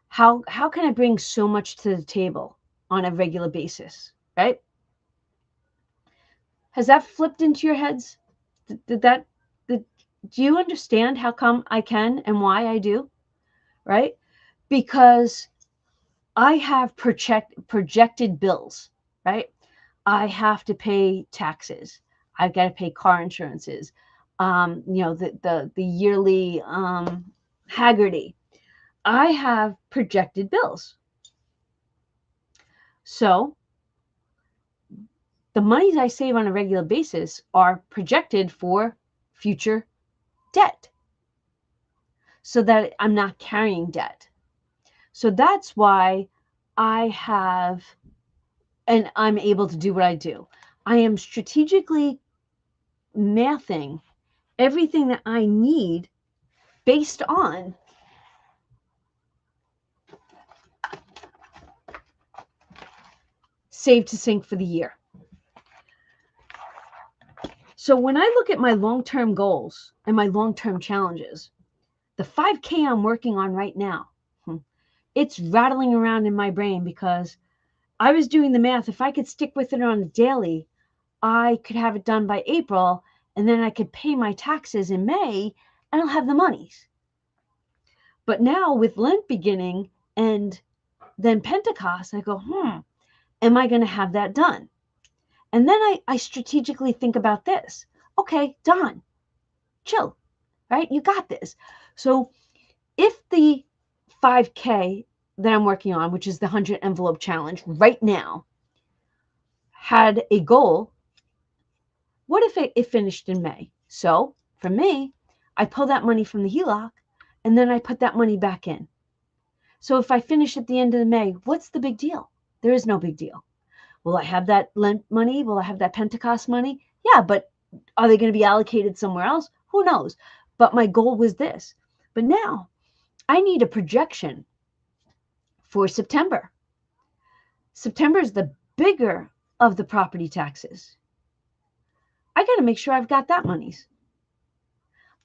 How can I bring so much to the table on a regular basis, right? Has that flipped into your heads? Do you understand how come I can and why I do, right? Because I have projected bills, right? I have to pay taxes. I've got to pay car insurances. The yearly Haggerty. I have projected bills. So the monies I save on a regular basis are projected for future debt so that I'm not carrying debt. So that's why I have, and I'm able to do what I do. I am strategically mathing everything that I need based on save to sink for the year. So when I look at my long-term goals and my long-term challenges, the 5K I'm working on right now, it's rattling around in my brain because I was doing the math. If I could stick with it on a daily, I could have it done by April, and then I could pay my taxes in May, and I'll have the monies. But now with Lent beginning and then Pentecost, I go, am I going to have that done? And then I strategically think about this. Okay, Don, chill, right? You got this. So if the 5K that I'm working on, which is the 100 envelope challenge right now, had a goal, what if it finished in May? So for me, I pull that money from the HELOC and then I put that money back in. So if I finish at the end of May, what's the big deal? There is no big deal. Will I have that Lent money? Will I have that Pentecost money? Yeah, but are they going to be allocated somewhere else? Who knows? But my goal was this. But now I need a projection for September. September is the bigger of the property taxes. I got to make sure I've got that monies.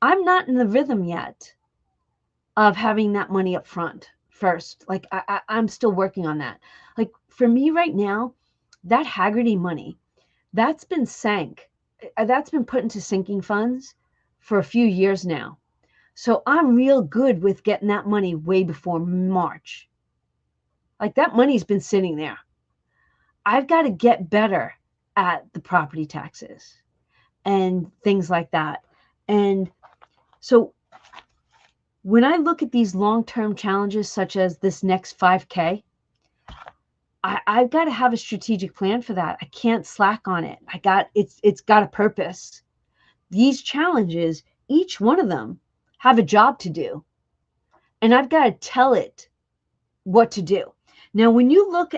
I'm not in the rhythm yet of having that money up front first. Like I'm still working on that. Like for me right now, that Haggerty money, that's been put into sinking funds for a few years now. So I'm real good with getting that money way before March. Like that money's been sitting there. I've got to get better at the property taxes and things like that. And so when I look at these long-term challenges, such as this next 5K, I've got to have a strategic plan for that. I can't slack on it. It's got a purpose. These challenges, each one of them, have a job to do. And I've got to tell it what to do. Now, when you look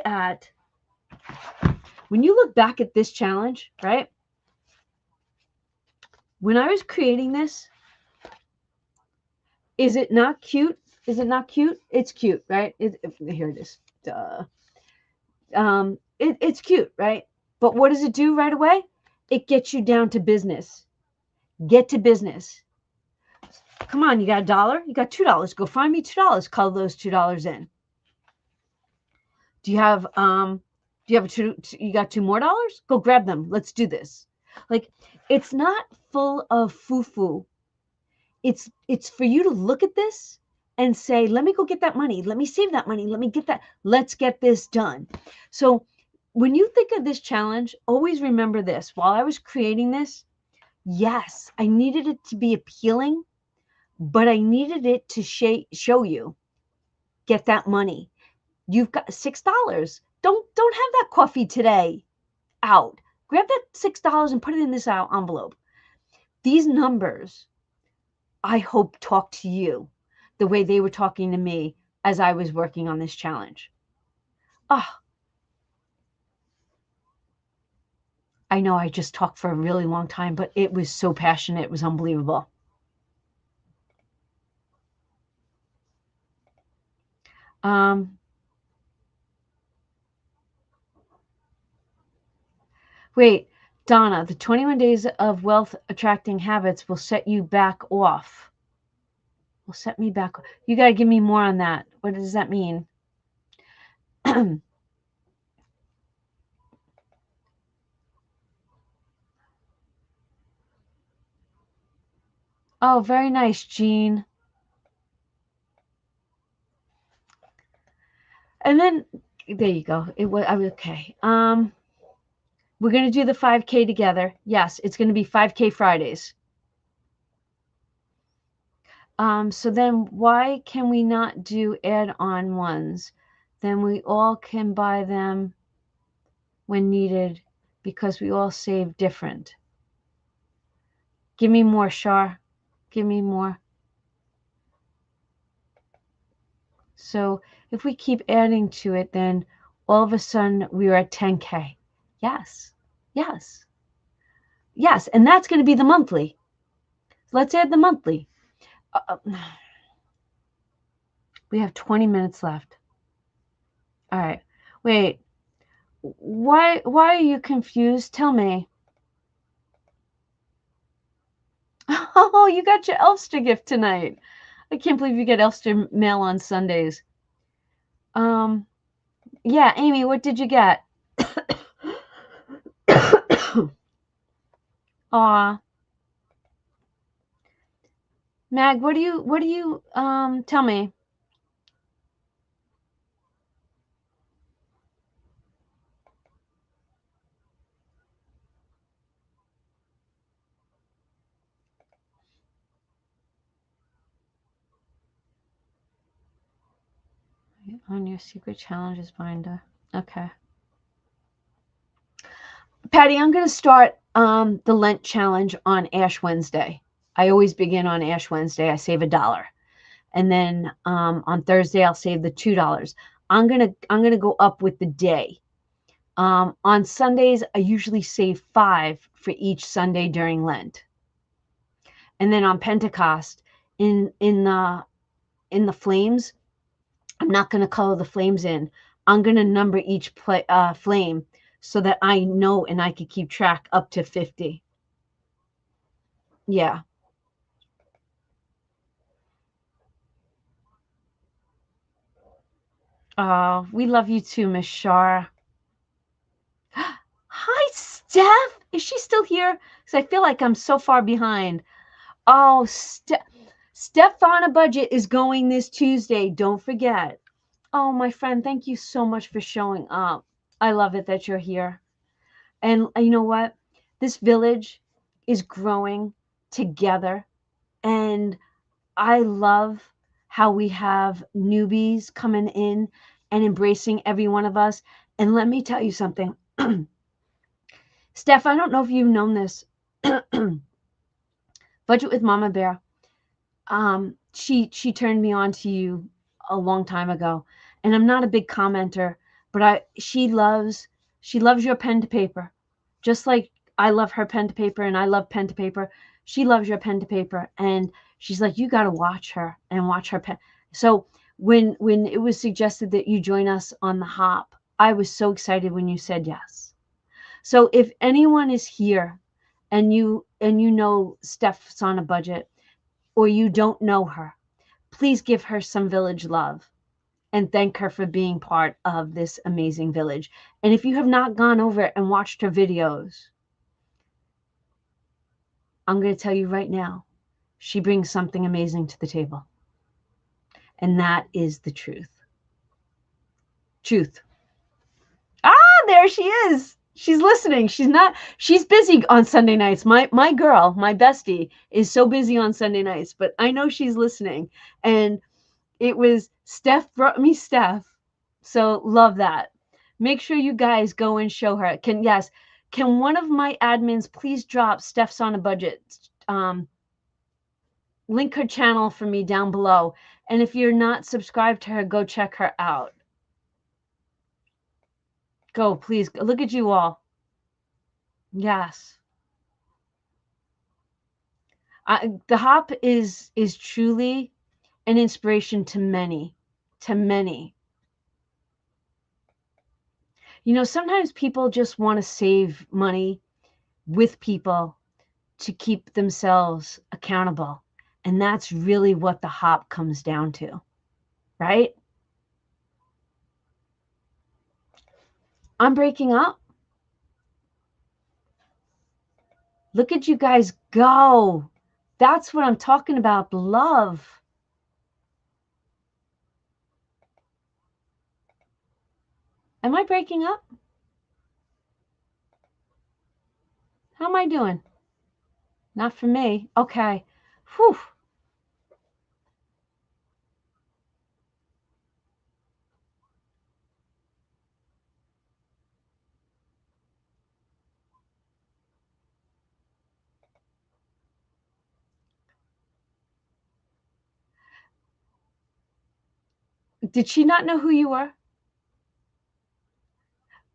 back at this challenge, right? When I was creating this, is it not cute? Is it not cute? It's cute, right? Here it is. Duh. It's cute, right? But what does it do right away? It gets you down to business. Get to business. Come on, you got $1? You got $2. Go find me $2. Color those $2 in. Do you have you got $2 more? Go grab them. Let's do this. Like, it's not full of foo-foo. It's for you to look at this and say, let me go get that money. Let me save that money. Let me get that. Let's get this done. So when you think of this challenge, always remember this. While I was creating this, yes, I needed it to be appealing, but I needed it to show you get that money. You've got $6. Don't have that coffee today. Out. Grab that $6 and put it in this envelope. These numbers, I hope, talk to you the way they were talking to me as I was working on this challenge. I know I just talked for a really long time, but it was so passionate. It was unbelievable. Wait, Donna, the 21 days of wealth attracting habits will set you back off. Will set me back. You got to give me more on that. What does that mean? Oh, very nice, Jean. And then there you go. It was okay. We're going to do the 5K together. Yes, it's going to be 5K Fridays. So then why can we not do add-on ones? Then we all can buy them when needed because we all save different. Give me more, Shar. Give me more. So if we keep adding to it, then all of a sudden we are at 10K. Yes, yes, yes. And that's going to be the monthly. Let's add the monthly. We have 20 minutes left. All right. Wait. Why are you confused? Tell me. Oh, you got your Elfster gift tonight. I can't believe you get Elfster mail on Sundays. Yeah, Amy, what did you get? Aw. Mag, what do you tell me? On your secret challenges binder. Okay. Patty, I'm going to start the Lent challenge on Ash Wednesday. I always begin on Ash Wednesday. I save $1. And then on Thursday, I'll save the $2. I'm gonna go up with the day. On Sundays, I usually save $5 for each Sunday during Lent. And then on Pentecost, in the flames, I'm not going to color the flames in. I'm going to number each flame so that I know and I can keep track up to 50. Yeah. Oh, we love you too, Miss Shar. Hi, Steph. Is she still here? Because I feel like I'm so far behind. Oh, Steph on a Budget is going this Tuesday. Don't forget. Oh, my friend, thank you so much for showing up. I love it that you're here. And you know what? This village is growing together. And I love how we have newbies coming in and embracing every one of us. And let me tell you something. Steph, I don't know if you've known this. Budget with Mama Bear. She turned me on to you a long time ago. And I'm not a big commenter, but she loves your pen to paper. Just like I love her pen to paper and I love pen to paper. She loves your pen to paper. And she's like, you got to watch her and watch her pen. So when it was suggested that you join us on the hop, I was so excited when you said yes. So if anyone is here and you know Steph's on a budget or you don't know her, please give her some village love and thank her for being part of this amazing village. And if you have not gone over and watched her videos, I'm going to tell you right now, she brings something amazing to the table. And that is the truth. Truth. Ah, there she is. She's listening. She's busy on Sunday nights. My girl, my bestie, is so busy on Sunday nights, but I know she's listening. And It was Steph brought me Steph. So love that. Make sure you guys go and show her. Can one of my admins please drop Steph's on a budget? Link her channel for me down below. And if you're not subscribed to her, go check her out. Go, please. Look at you all. Yes. The hop is truly an inspiration to many, to many. You know, sometimes people just want to save money with people to keep themselves accountable. And that's really what the hop comes down to, right? I'm breaking up. Look at you guys go. That's what I'm talking about, love. Am I breaking up? How am I doing? Not for me. Okay. Whew. Did she not know who you were?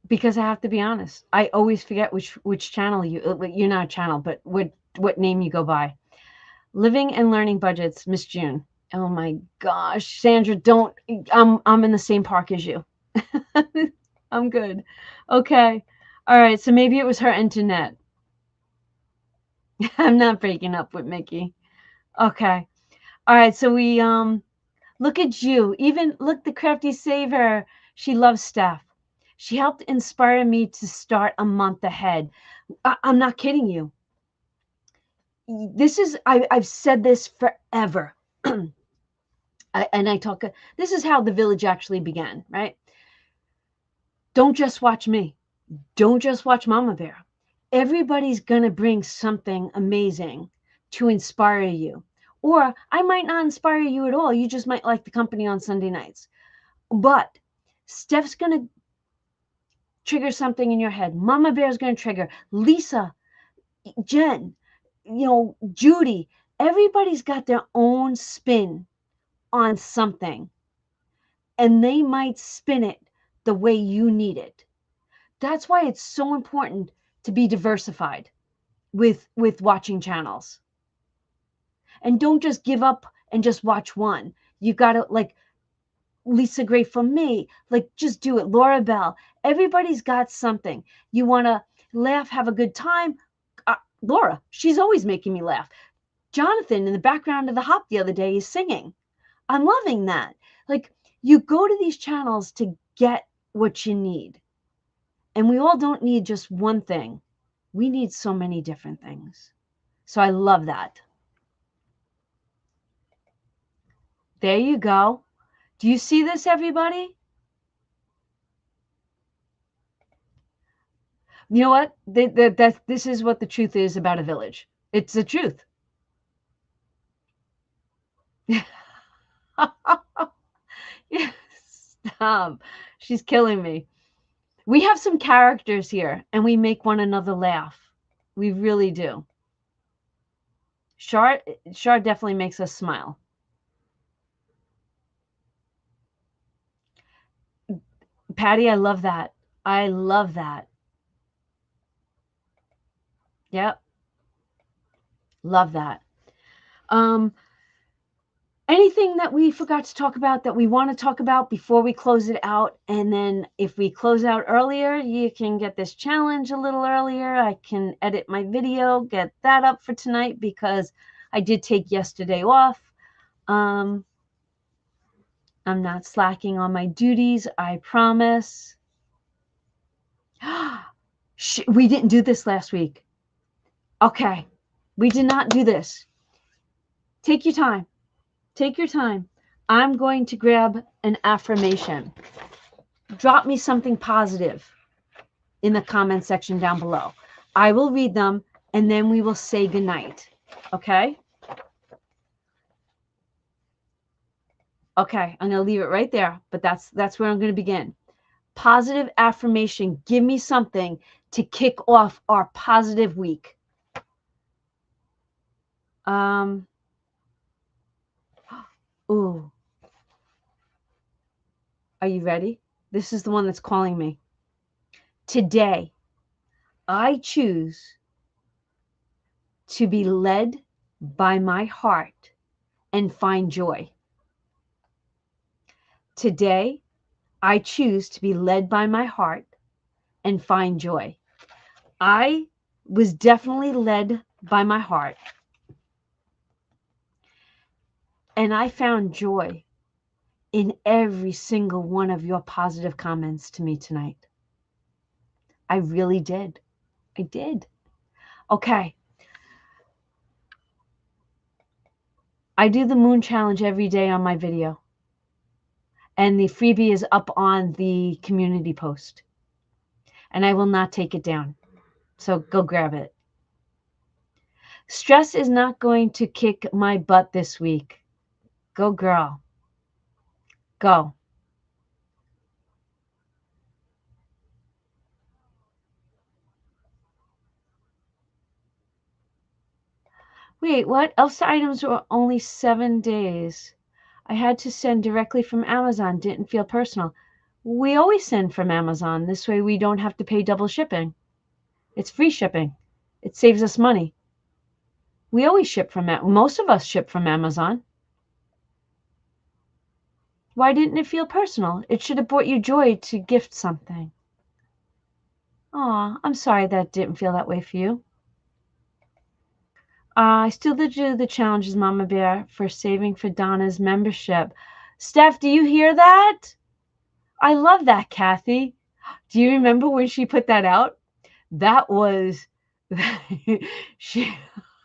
Because I have to be honest, I always forget which channel you're not a channel, but what name you go by. Living and Learning Budgets, Miss June. Oh my gosh, Sandra, don't. I'm in the same park as you. I'm good. Okay. All right. So maybe it was her internet. I'm not breaking up with Mickey. Okay. All right. So we look at you. Even look, the Crafty Saver. She loves Steph. She helped inspire me to start a month ahead. I'm not kidding you. I've said this forever. This is how the village actually began, right? Don't just watch me. Don't just watch Mama Bear. Everybody's going to bring something amazing to inspire you. Or I might not inspire you at all. You just might like the company on Sunday nights. But Steph's going to trigger something in your head. Mama Bear's going to trigger. Lisa, Jen, Judy. Everybody's got their own spin on something. And they might spin it the way you need it. That's why it's so important to be diversified with watching channels. And don't just give up and just watch one. You got to, like Lisa Gray from me, like just do it. Laura Bell, everybody's got something. You want to laugh, have a good time. Laura, she's always making me laugh. Jonathan in the background of the hop the other day is singing. I'm loving that. Like, you go to these channels to get what you need. And we all don't need just one thing. We need so many different things. So I love that. There you go. Do you see this, everybody? You know what? This is what the truth is about a village. It's the truth. Stop. She's killing me. We have some characters here, and we make one another laugh. We really do. Char definitely makes us smile. Patty, I love that. I love that. Yep. Love that. Anything that we forgot to talk about that we want to talk about before we close it out? And then if we close out earlier, you can get this challenge a little earlier. I can edit my video, get that up for tonight because I did take yesterday off. I'm not slacking on my duties, I promise. We didn't do this last week. Okay, we did not do this. Take your time. Take your time. I'm going to grab an affirmation. Drop me something positive in the comment section down below. I will read them and then we will say goodnight. Okay? Okay, I'm going to leave it right there, but that's where I'm going to begin. Positive affirmation. Give me something to kick off our positive week. Ooh. Are you ready? This is the one that's calling me. Today, I choose to be led by my heart and find joy. Today, I choose to be led by my heart and find joy. I was definitely led by my heart, and I found joy in every single one of your positive comments to me tonight. I really did. I did. Okay. I do the moon challenge every day on my video, and the freebie is up on the community post, and I will not take it down. So go grab it. Stress is not going to kick my butt this week. Go, girl. Go. Wait, what? Elf's items were only 7 days. I had to send directly from Amazon. Didn't feel personal. We always send from Amazon. This way we don't have to pay double shipping. It's free shipping. It saves us money. We always ship from most of us ship from Amazon. Why didn't it feel personal? It should have brought you joy to gift something. Aw, I'm sorry that didn't feel that way for you. I still did do the challenges, Mama Bear, for saving for Donna's membership. Steph, do you hear that? I love that, Kathy. Do you remember when she put that out? That was she.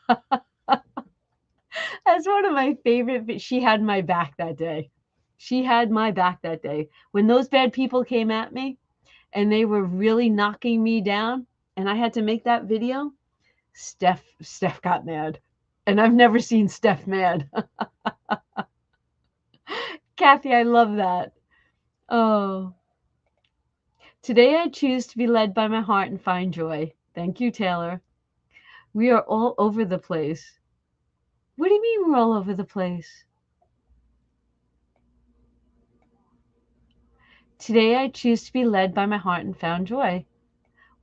That's one of my favorite. She had my back that day. She had my back that day. When those bad people came at me and they were really knocking me down, and I had to make that video, Steph got mad. And I've never seen Steph mad. Kathy, I love that. Oh. Today I choose to be led by my heart and find joy. Thank you, Taylor. We are all over the place. What do you mean we're all over the place? Today I choose to be led by my heart and found joy.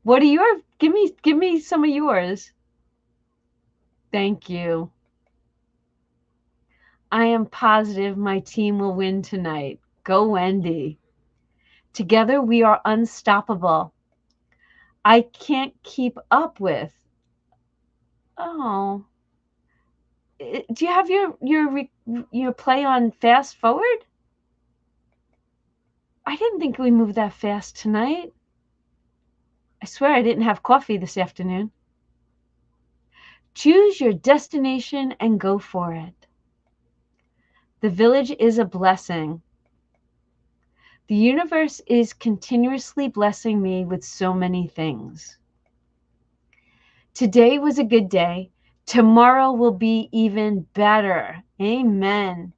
What are your give me some of yours. Thank you. I am positive my team will win tonight. Go Wendy. Together we are unstoppable. I can't keep up with. Oh. Do you have your play on fast forward? I didn't think we moved that fast tonight. I swear I didn't have coffee this afternoon. Choose your destination and go for it. The village is a blessing. The universe is continuously blessing me with so many things. Today was a good day. Tomorrow will be even better. Amen.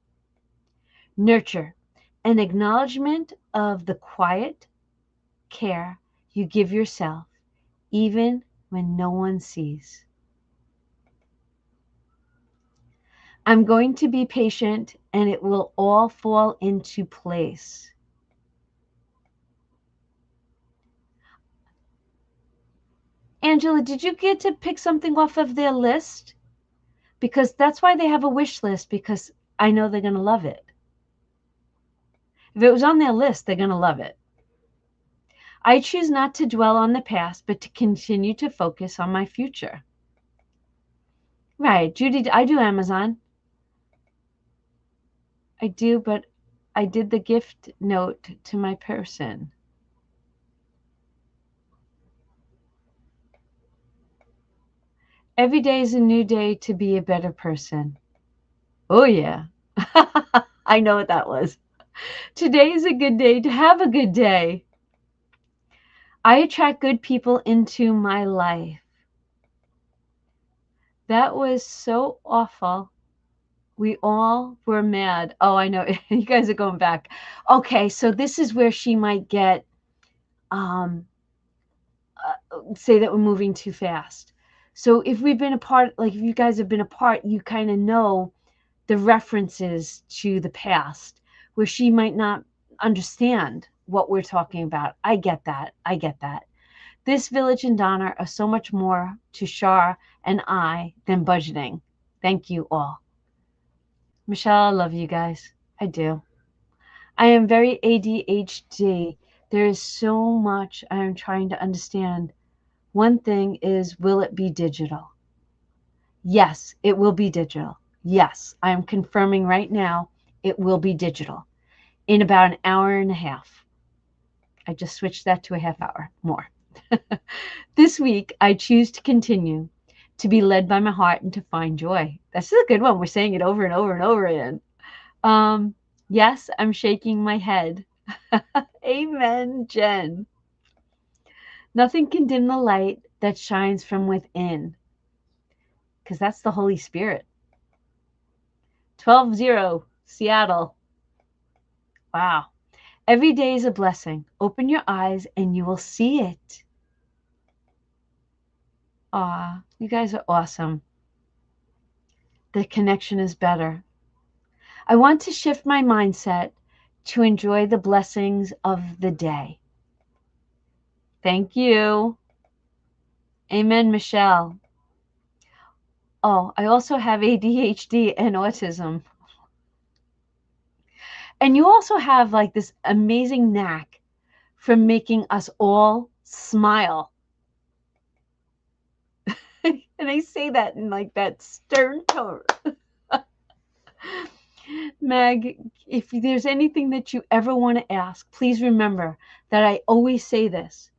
Nurture, an acknowledgement of the quiet care you give yourself, even when no one sees. I'm going to be patient and it will all fall into place. Angela, did you get to pick something off of their list? Because that's why they have a wish list, because I know they're going to love it. If it was on their list, they're going to love it. I choose not to dwell on the past, but to continue to focus on my future. Right, Judy, I do Amazon. I do, but I did the gift note to my person. Every day is a new day to be a better person. Oh, yeah. I know what that was. Today is a good day to have a good day. I attract good people into my life. That was so awful. We all were mad. Oh, I know. You guys are going back. Okay, so this is where she might get um say that we're moving too fast. So if we've been apart, like if you guys have been apart, you kind of know the references to the past where she might not understand what we're talking about. I get that. I get that. This village and Donna are so much more to Shar and I than budgeting. Thank you all. Michelle, I love you guys. I do. I am very ADHD. There is so much I am trying to understand. One thing is, will it be digital? Yes, it will be digital. Yes, I am confirming right now it will be digital in about an hour and a half. I just switched that to a half hour more. This week, I choose to continue to be led by my heart and to find joy. That's a good one. We're saying it over and over and over again. Yes, I'm shaking my head. Amen, Jen. Nothing can dim the light that shines from within, because that's the Holy Spirit. 12-0, Seattle. Wow. Every day is a blessing. Open your eyes and you will see it. Aw, you guys are awesome. The connection is better. I want to shift my mindset to enjoy the blessings of the day. Thank you. Amen, Michelle. Oh, I also have ADHD and autism. And you also have like this amazing knack for making us all smile. And I say that in like that stern tone. Meg, if there's anything that you ever want to ask, please remember that I always say this.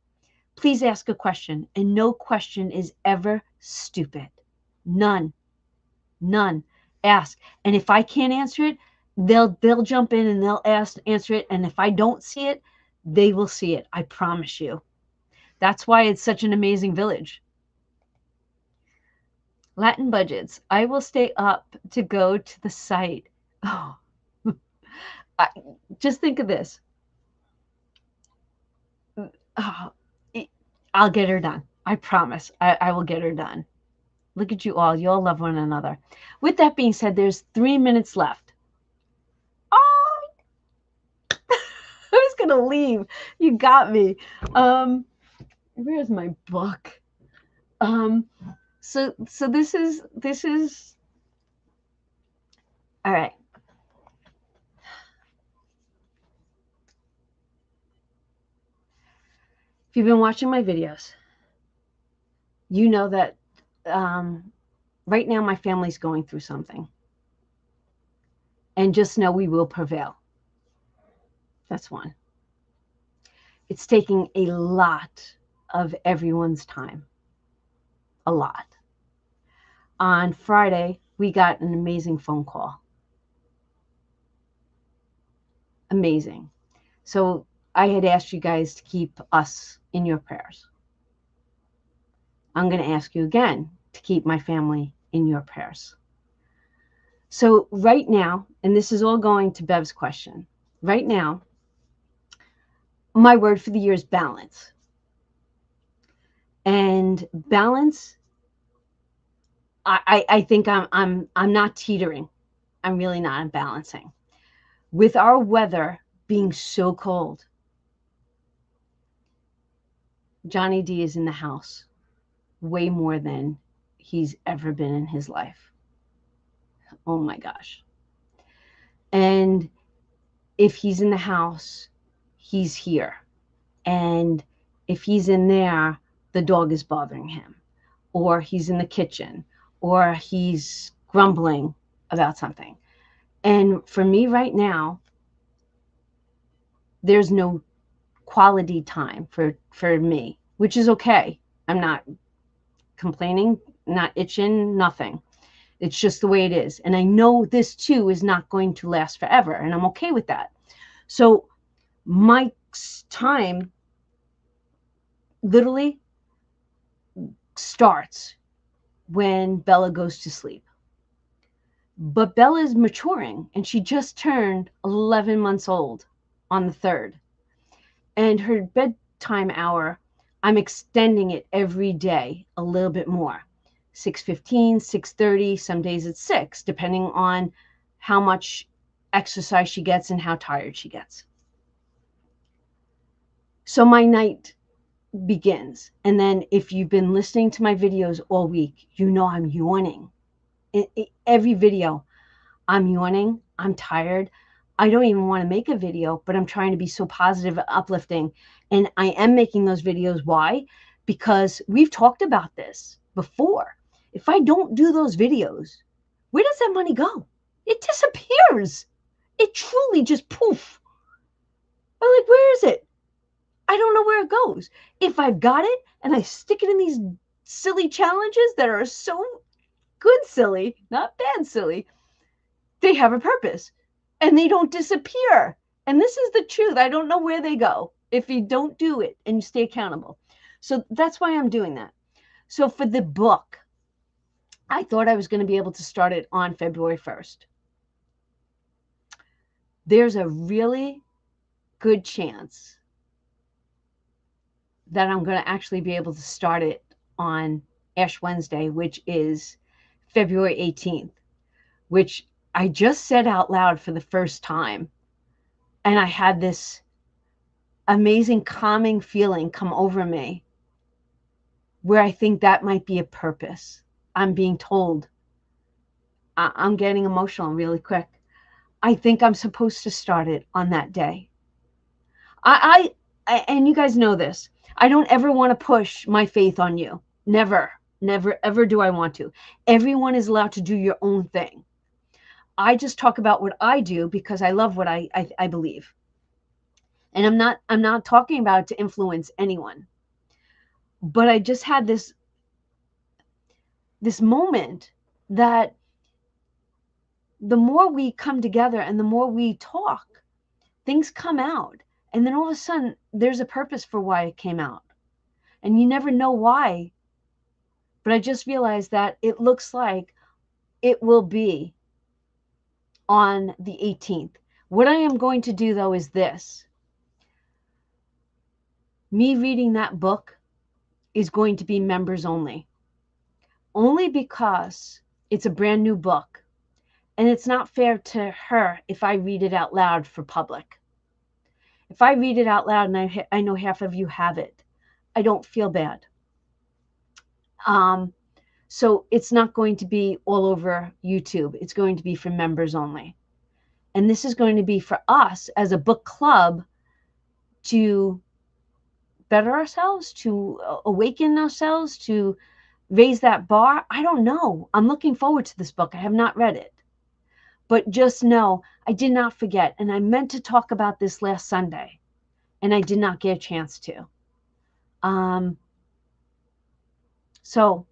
Please ask a question, and no question is ever stupid. None. None. Ask. And if I can't answer it, they'll jump in and they'll answer it. And if I don't see it, they will see it. I promise you. That's why it's such an amazing village. Latin budgets. I will stay up to go to the site. Oh, just think of this. Oh, I'll get her done. I promise. I will get her done. Look at you all. You all love one another. With that being said, there's 3 minutes left. Oh, I was going to leave. You got me. Where's my book? So this is all right. If you've been watching my videos, you know that right now my family's going through something. And just know we will prevail. That's one. It's taking a lot of everyone's time. A lot. On Friday, we got an amazing phone call. Amazing. So I had asked you guys to keep us in your prayers. I'm going to ask you again to keep my family in your prayers. So right now, and this is all going to Bev's question, right now, my word for the year is balance. And balance, I think I'm not teetering. I'm really not. I'm balancing. With our weather being so cold, Johnny D is in the house way more than he's ever been in his life. Oh my gosh. And if he's in the house, he's here. And if he's in there, the dog is bothering him, or he's in the kitchen, or he's grumbling about something. And for me right now, there's no quality time for me, which is okay. I'm not complaining, not itching, nothing. It's just the way it is. And I know this too is not going to last forever, and I'm okay with that. So my time literally starts when Bella goes to sleep. But Bella's maturing, and she just turned 11 months old on the 3rd. And her bedtime hour, I'm extending it every day a little bit more. 6:15, 6:30, some days it's 6, depending on how much exercise she gets and how tired she gets. So my night begins. And then if you've been listening to my videos all week, you know I'm yawning. Every video, I'm yawning. I'm tired. I don't even want to make a video, but I'm trying to be so positive and uplifting. And I am making those videos. Why? Because we've talked about this before. If I don't do those videos, where does that money go? It disappears. It truly just poof. I'm like, where is it? I don't know where it goes. If I've got it and I stick it in these silly challenges that are so good silly, not bad silly, they have a purpose and they don't disappear. And this is the truth. I don't know where they go if you don't do it and you stay accountable. So that's why I'm doing that. So for the book, I thought I was going to be able to start it on February 1st. There's a really good chance that I'm going to actually be able to start it on Ash Wednesday, which is February 18th, which I just said out loud for the first time. And I had this amazing calming feeling come over me where I think that might be a purpose. I'm being told. I'm getting emotional really quick. I think I'm supposed to start it on that day. I and you guys know this. I don't ever want to push my faith on you. Never, never, ever do I want to. Everyone is allowed to do your own thing. I just talk about what I do because I love what I believe. And I'm not talking about it to influence anyone. But I just had this moment that the more we come together and the more we talk, things come out. And then all of a sudden, there's a purpose for why it came out. And you never know why. But I just realized that it looks like it will be on the 18th. What I am going to do, though, is this. Me reading that book is going to be members only. Only because it's a brand new book. And it's not fair to her if I read it out loud for public. If I read it out loud and I know half of you have it, I don't feel bad. So it's not going to be all over YouTube. It's going to be for members only. And this is going to be for us as a book club to better ourselves, to awaken ourselves, to raise that bar. I don't know. I'm looking forward to this book. I have not read it. But just know, I did not forget. And I meant to talk about this last Sunday. And I did not get a chance to. So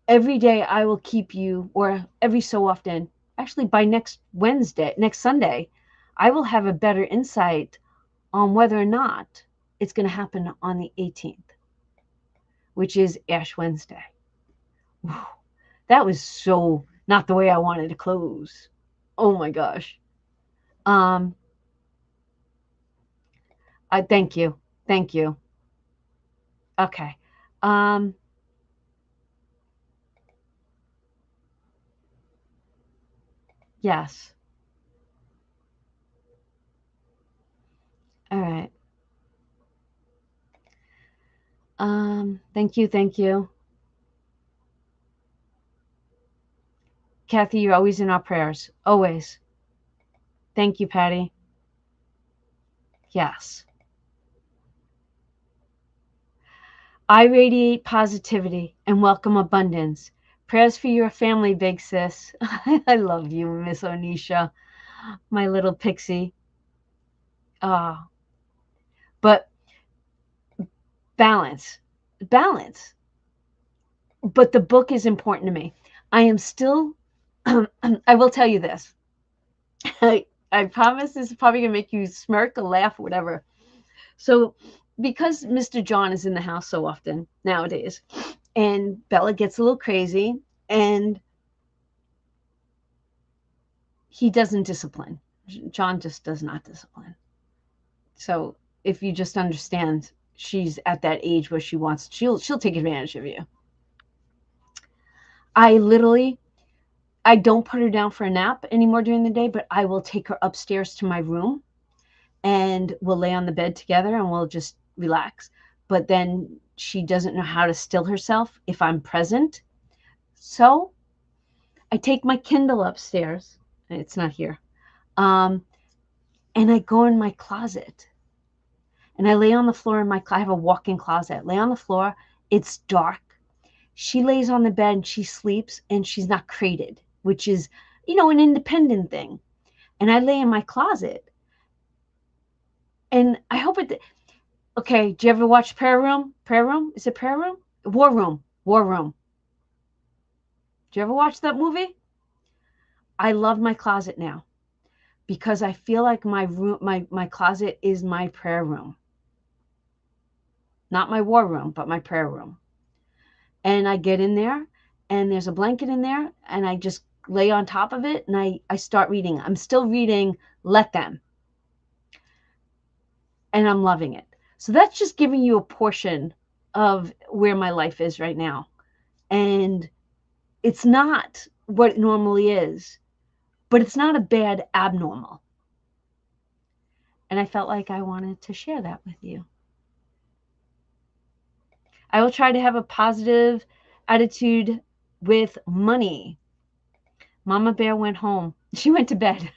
every day I will keep you, or every so often, actually by next Sunday, I will have a better insight on whether or not it's going to happen on the 18th, which is Ash Wednesday. Whew. That was so not the way I wanted to close. Oh my gosh. I thank you. Thank you. Okay. Yes. All right. Thank you. Thank you. Kathy, you're always in our prayers. Always. Thank you, Patty. Yes. I radiate positivity and welcome abundance. Prayers for your family, big sis. I love you, Miss Onisha, my little pixie. But balance. But the book is important to me. I am still, I will tell you this. I promise this is probably going to make you smirk or laugh or whatever. So because Mr. John is in the house so often nowadays, and Bella gets a little crazy, and he doesn't discipline. John just does not discipline. So if you just understand, she's at that age where she'll take advantage of you. I don't put her down for a nap anymore during the day, but I will take her upstairs to my room and we'll lay on the bed together and we'll just relax. But then she doesn't know how to still herself if I'm present. So I take my Kindle upstairs. It's not here. And I go in my closet and I lay on the floor in my closet. I have a walk-in closet. Lay on the floor. It's dark. She lays on the bed and she sleeps and she's not crated, which is, an independent thing. And I lay in my closet. And I hope it. Okay, do you ever watch Prayer Room? Prayer Room? Is it Prayer Room? War Room. War Room. Do you ever watch that movie? I love my closet now because I feel like my room, my closet is my prayer room. Not my war room, but my prayer room. And I get in there and there's a blanket in there and I just lay on top of it and I start reading. I'm still reading Let Them. And I'm loving it. So that's just giving you a portion of where my life is right now. And it's not what it normally is, but it's not a bad abnormal. And I felt like I wanted to share that with you. I will try to have a positive attitude with money. Mama Bear went home. She went to bed.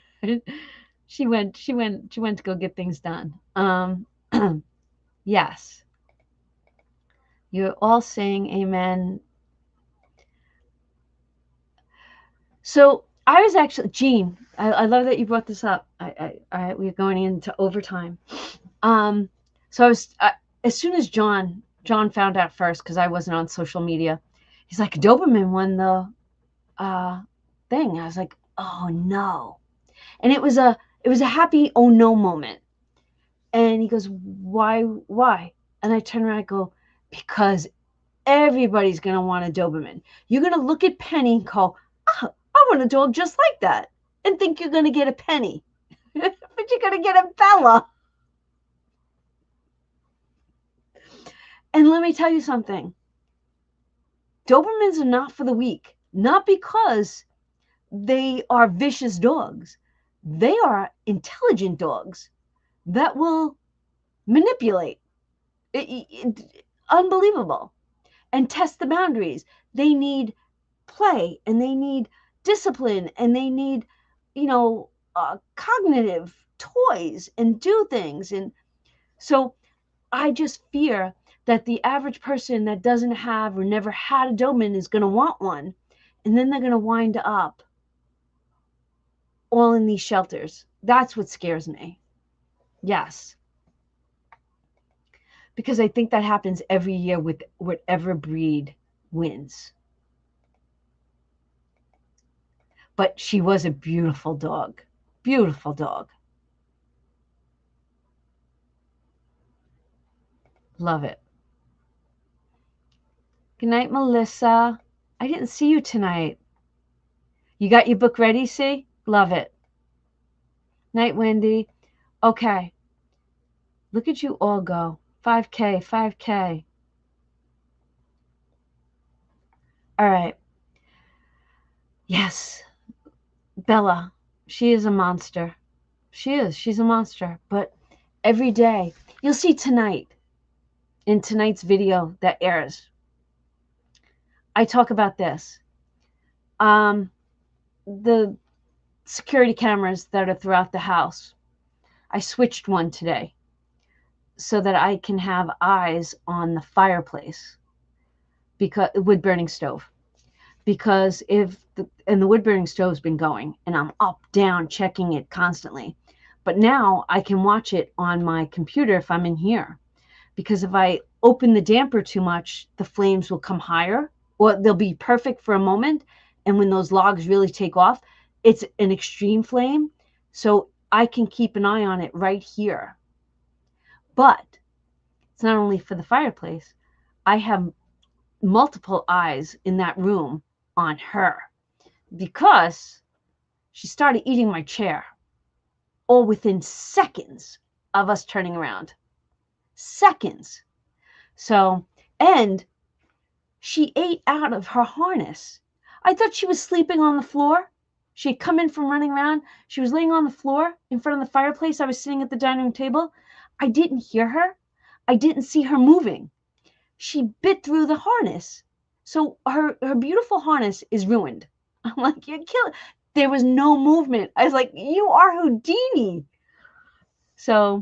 she went to go get things done. Yes. You're all saying amen. So I was actually, Jean, I love that you brought this up. We're going into overtime. So I was, as soon as John found out first, because I wasn't on social media, he's like, Doberman won the thing. I was like, oh no. And it was a happy oh no moment. And he goes, why? And I turn around and go, because everybody's going to want a Doberman. You're going to look at Penny and go, oh, I want a dog just like that, and think you're going to get a Penny. But you're going to get a Bella. And let me tell you something. Dobermans are not for the weak. Not because they are vicious dogs. They are intelligent dogs that will manipulate. Unbelievable. And test the boundaries. They need play and they need discipline and they need, cognitive toys and do things. And so I just fear that the average person that doesn't have or never had a Doberman is going to want one. And then they're going to wind up all in these shelters. That's what scares me. Yes. Because I think that happens every year with whatever breed wins. But she was a beautiful dog. Beautiful dog. Love it. Good night, Melissa. I didn't see you tonight. You got your book ready, see? Love it. Night, Wendy. Okay. Look at you all go. 5K, 5K. All right. Yes. Bella, she is a monster. She is. She's a monster. But every day, you'll see tonight, in tonight's video that airs, I talk about this. The security cameras that are throughout the house. I switched one today so that I can have eyes on the fireplace, because wood burning stove. Because the wood burning stove's been going and I'm up, down, checking it constantly. But now I can watch it on my computer if I'm in here. Because if I open the damper too much, the flames will come higher, or they'll be perfect for a moment. And when those logs really take off, it's an extreme flame. So I can keep an eye on it right here. But it's not only for the fireplace. I have multiple eyes in that room on her, because She started eating my chair, all within seconds of us turning around. Seconds. So, and she ate out of her harness. I thought she was sleeping on the floor. She had come in from running around. She was laying on the floor in front of the fireplace. I was sitting at the dining room table. I didn't hear her. I didn't see her moving. She bit through the harness. So her beautiful harness is ruined. I'm like, you're killing. There was no movement. I was like, you are Houdini. So,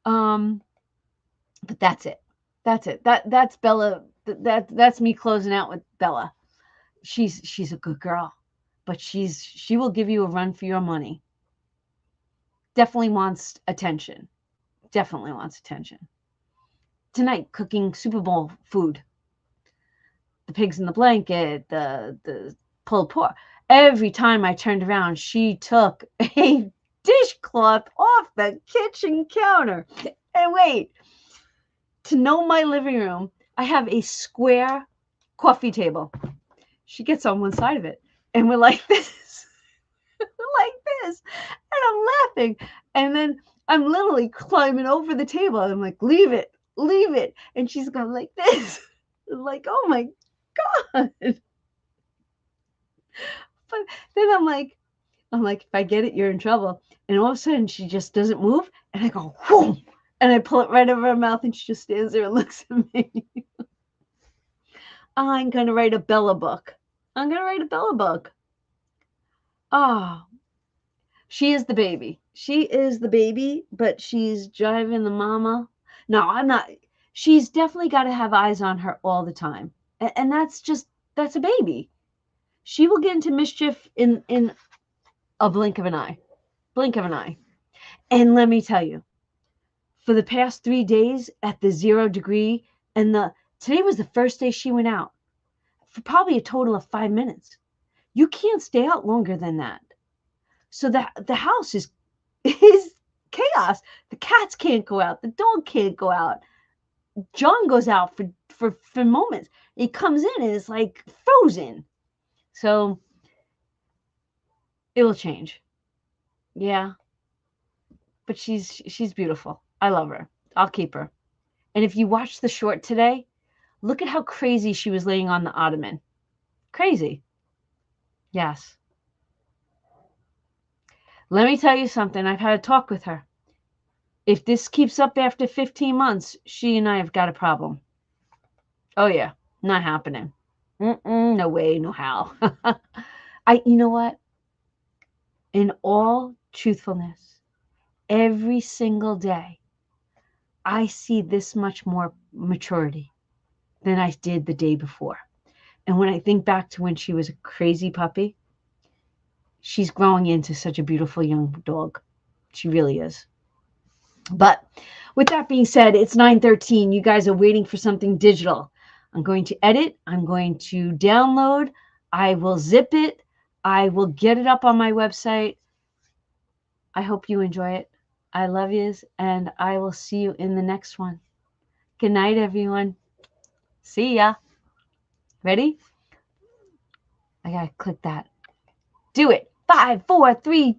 but that's it. That's it. That's Bella. That's me closing out with Bella. She's a good girl, but she will give you a run for your money. Definitely wants attention. Definitely wants attention. Tonight, cooking Super Bowl food. The pigs in the blanket, the pulled pork. Every time I turned around, she took a dishcloth off the kitchen counter. And wait, to know my living room, I have a square coffee table. She gets on one side of it, and we're like this. We're like this. And I'm laughing. And then I'm literally climbing over the table. I'm like, leave it, leave it. And she's going like this. I'm like, oh my God. But then I'm like, if I get it, you're in trouble. And all of a sudden, she just doesn't move. And I go, whoom. And I pull it right over her mouth, and she just stands there and looks at me. I'm going to write a Bella book. I'm going to write a Bella book. Oh, she is the baby. She is the baby, but she's driving the mama. No, I'm not. She's definitely got to have eyes on her all the time. And that's a baby. She will get into mischief in a blink of an eye. Blink of an eye. And let me tell you, for the past 3 days at the 0 degree, and today was the first day she went out for probably a total of 5 minutes. You can't stay out longer than that. So the house is chaos. The cats can't go out. The dog can't go out. John goes out for moments. He comes in and it's like frozen. So it will change. Yeah. But she's beautiful. I love her. I'll keep her. And if you watch the short today, look at how crazy she was laying on the ottoman. Crazy. Yes. Let me tell you something. I've had a talk with her. If this keeps up after 15 months, she and I have got a problem. Oh, yeah. Not happening. No way, no how. You know what? In all truthfulness, every single day, I see this much more maturity than I did the day before. And when I think back to when she was a crazy puppy, she's growing into such a beautiful young dog. She really is. But with that being said, it's 9:13. You guys are waiting for something digital. I'm going to edit. I'm going to download. I will zip it. I will get it up on my website. I hope you enjoy it. I love yous, and I will see you in the next one. Good night, everyone. See ya. Ready? I gotta click that. Do it. 5, 4, 3, 2.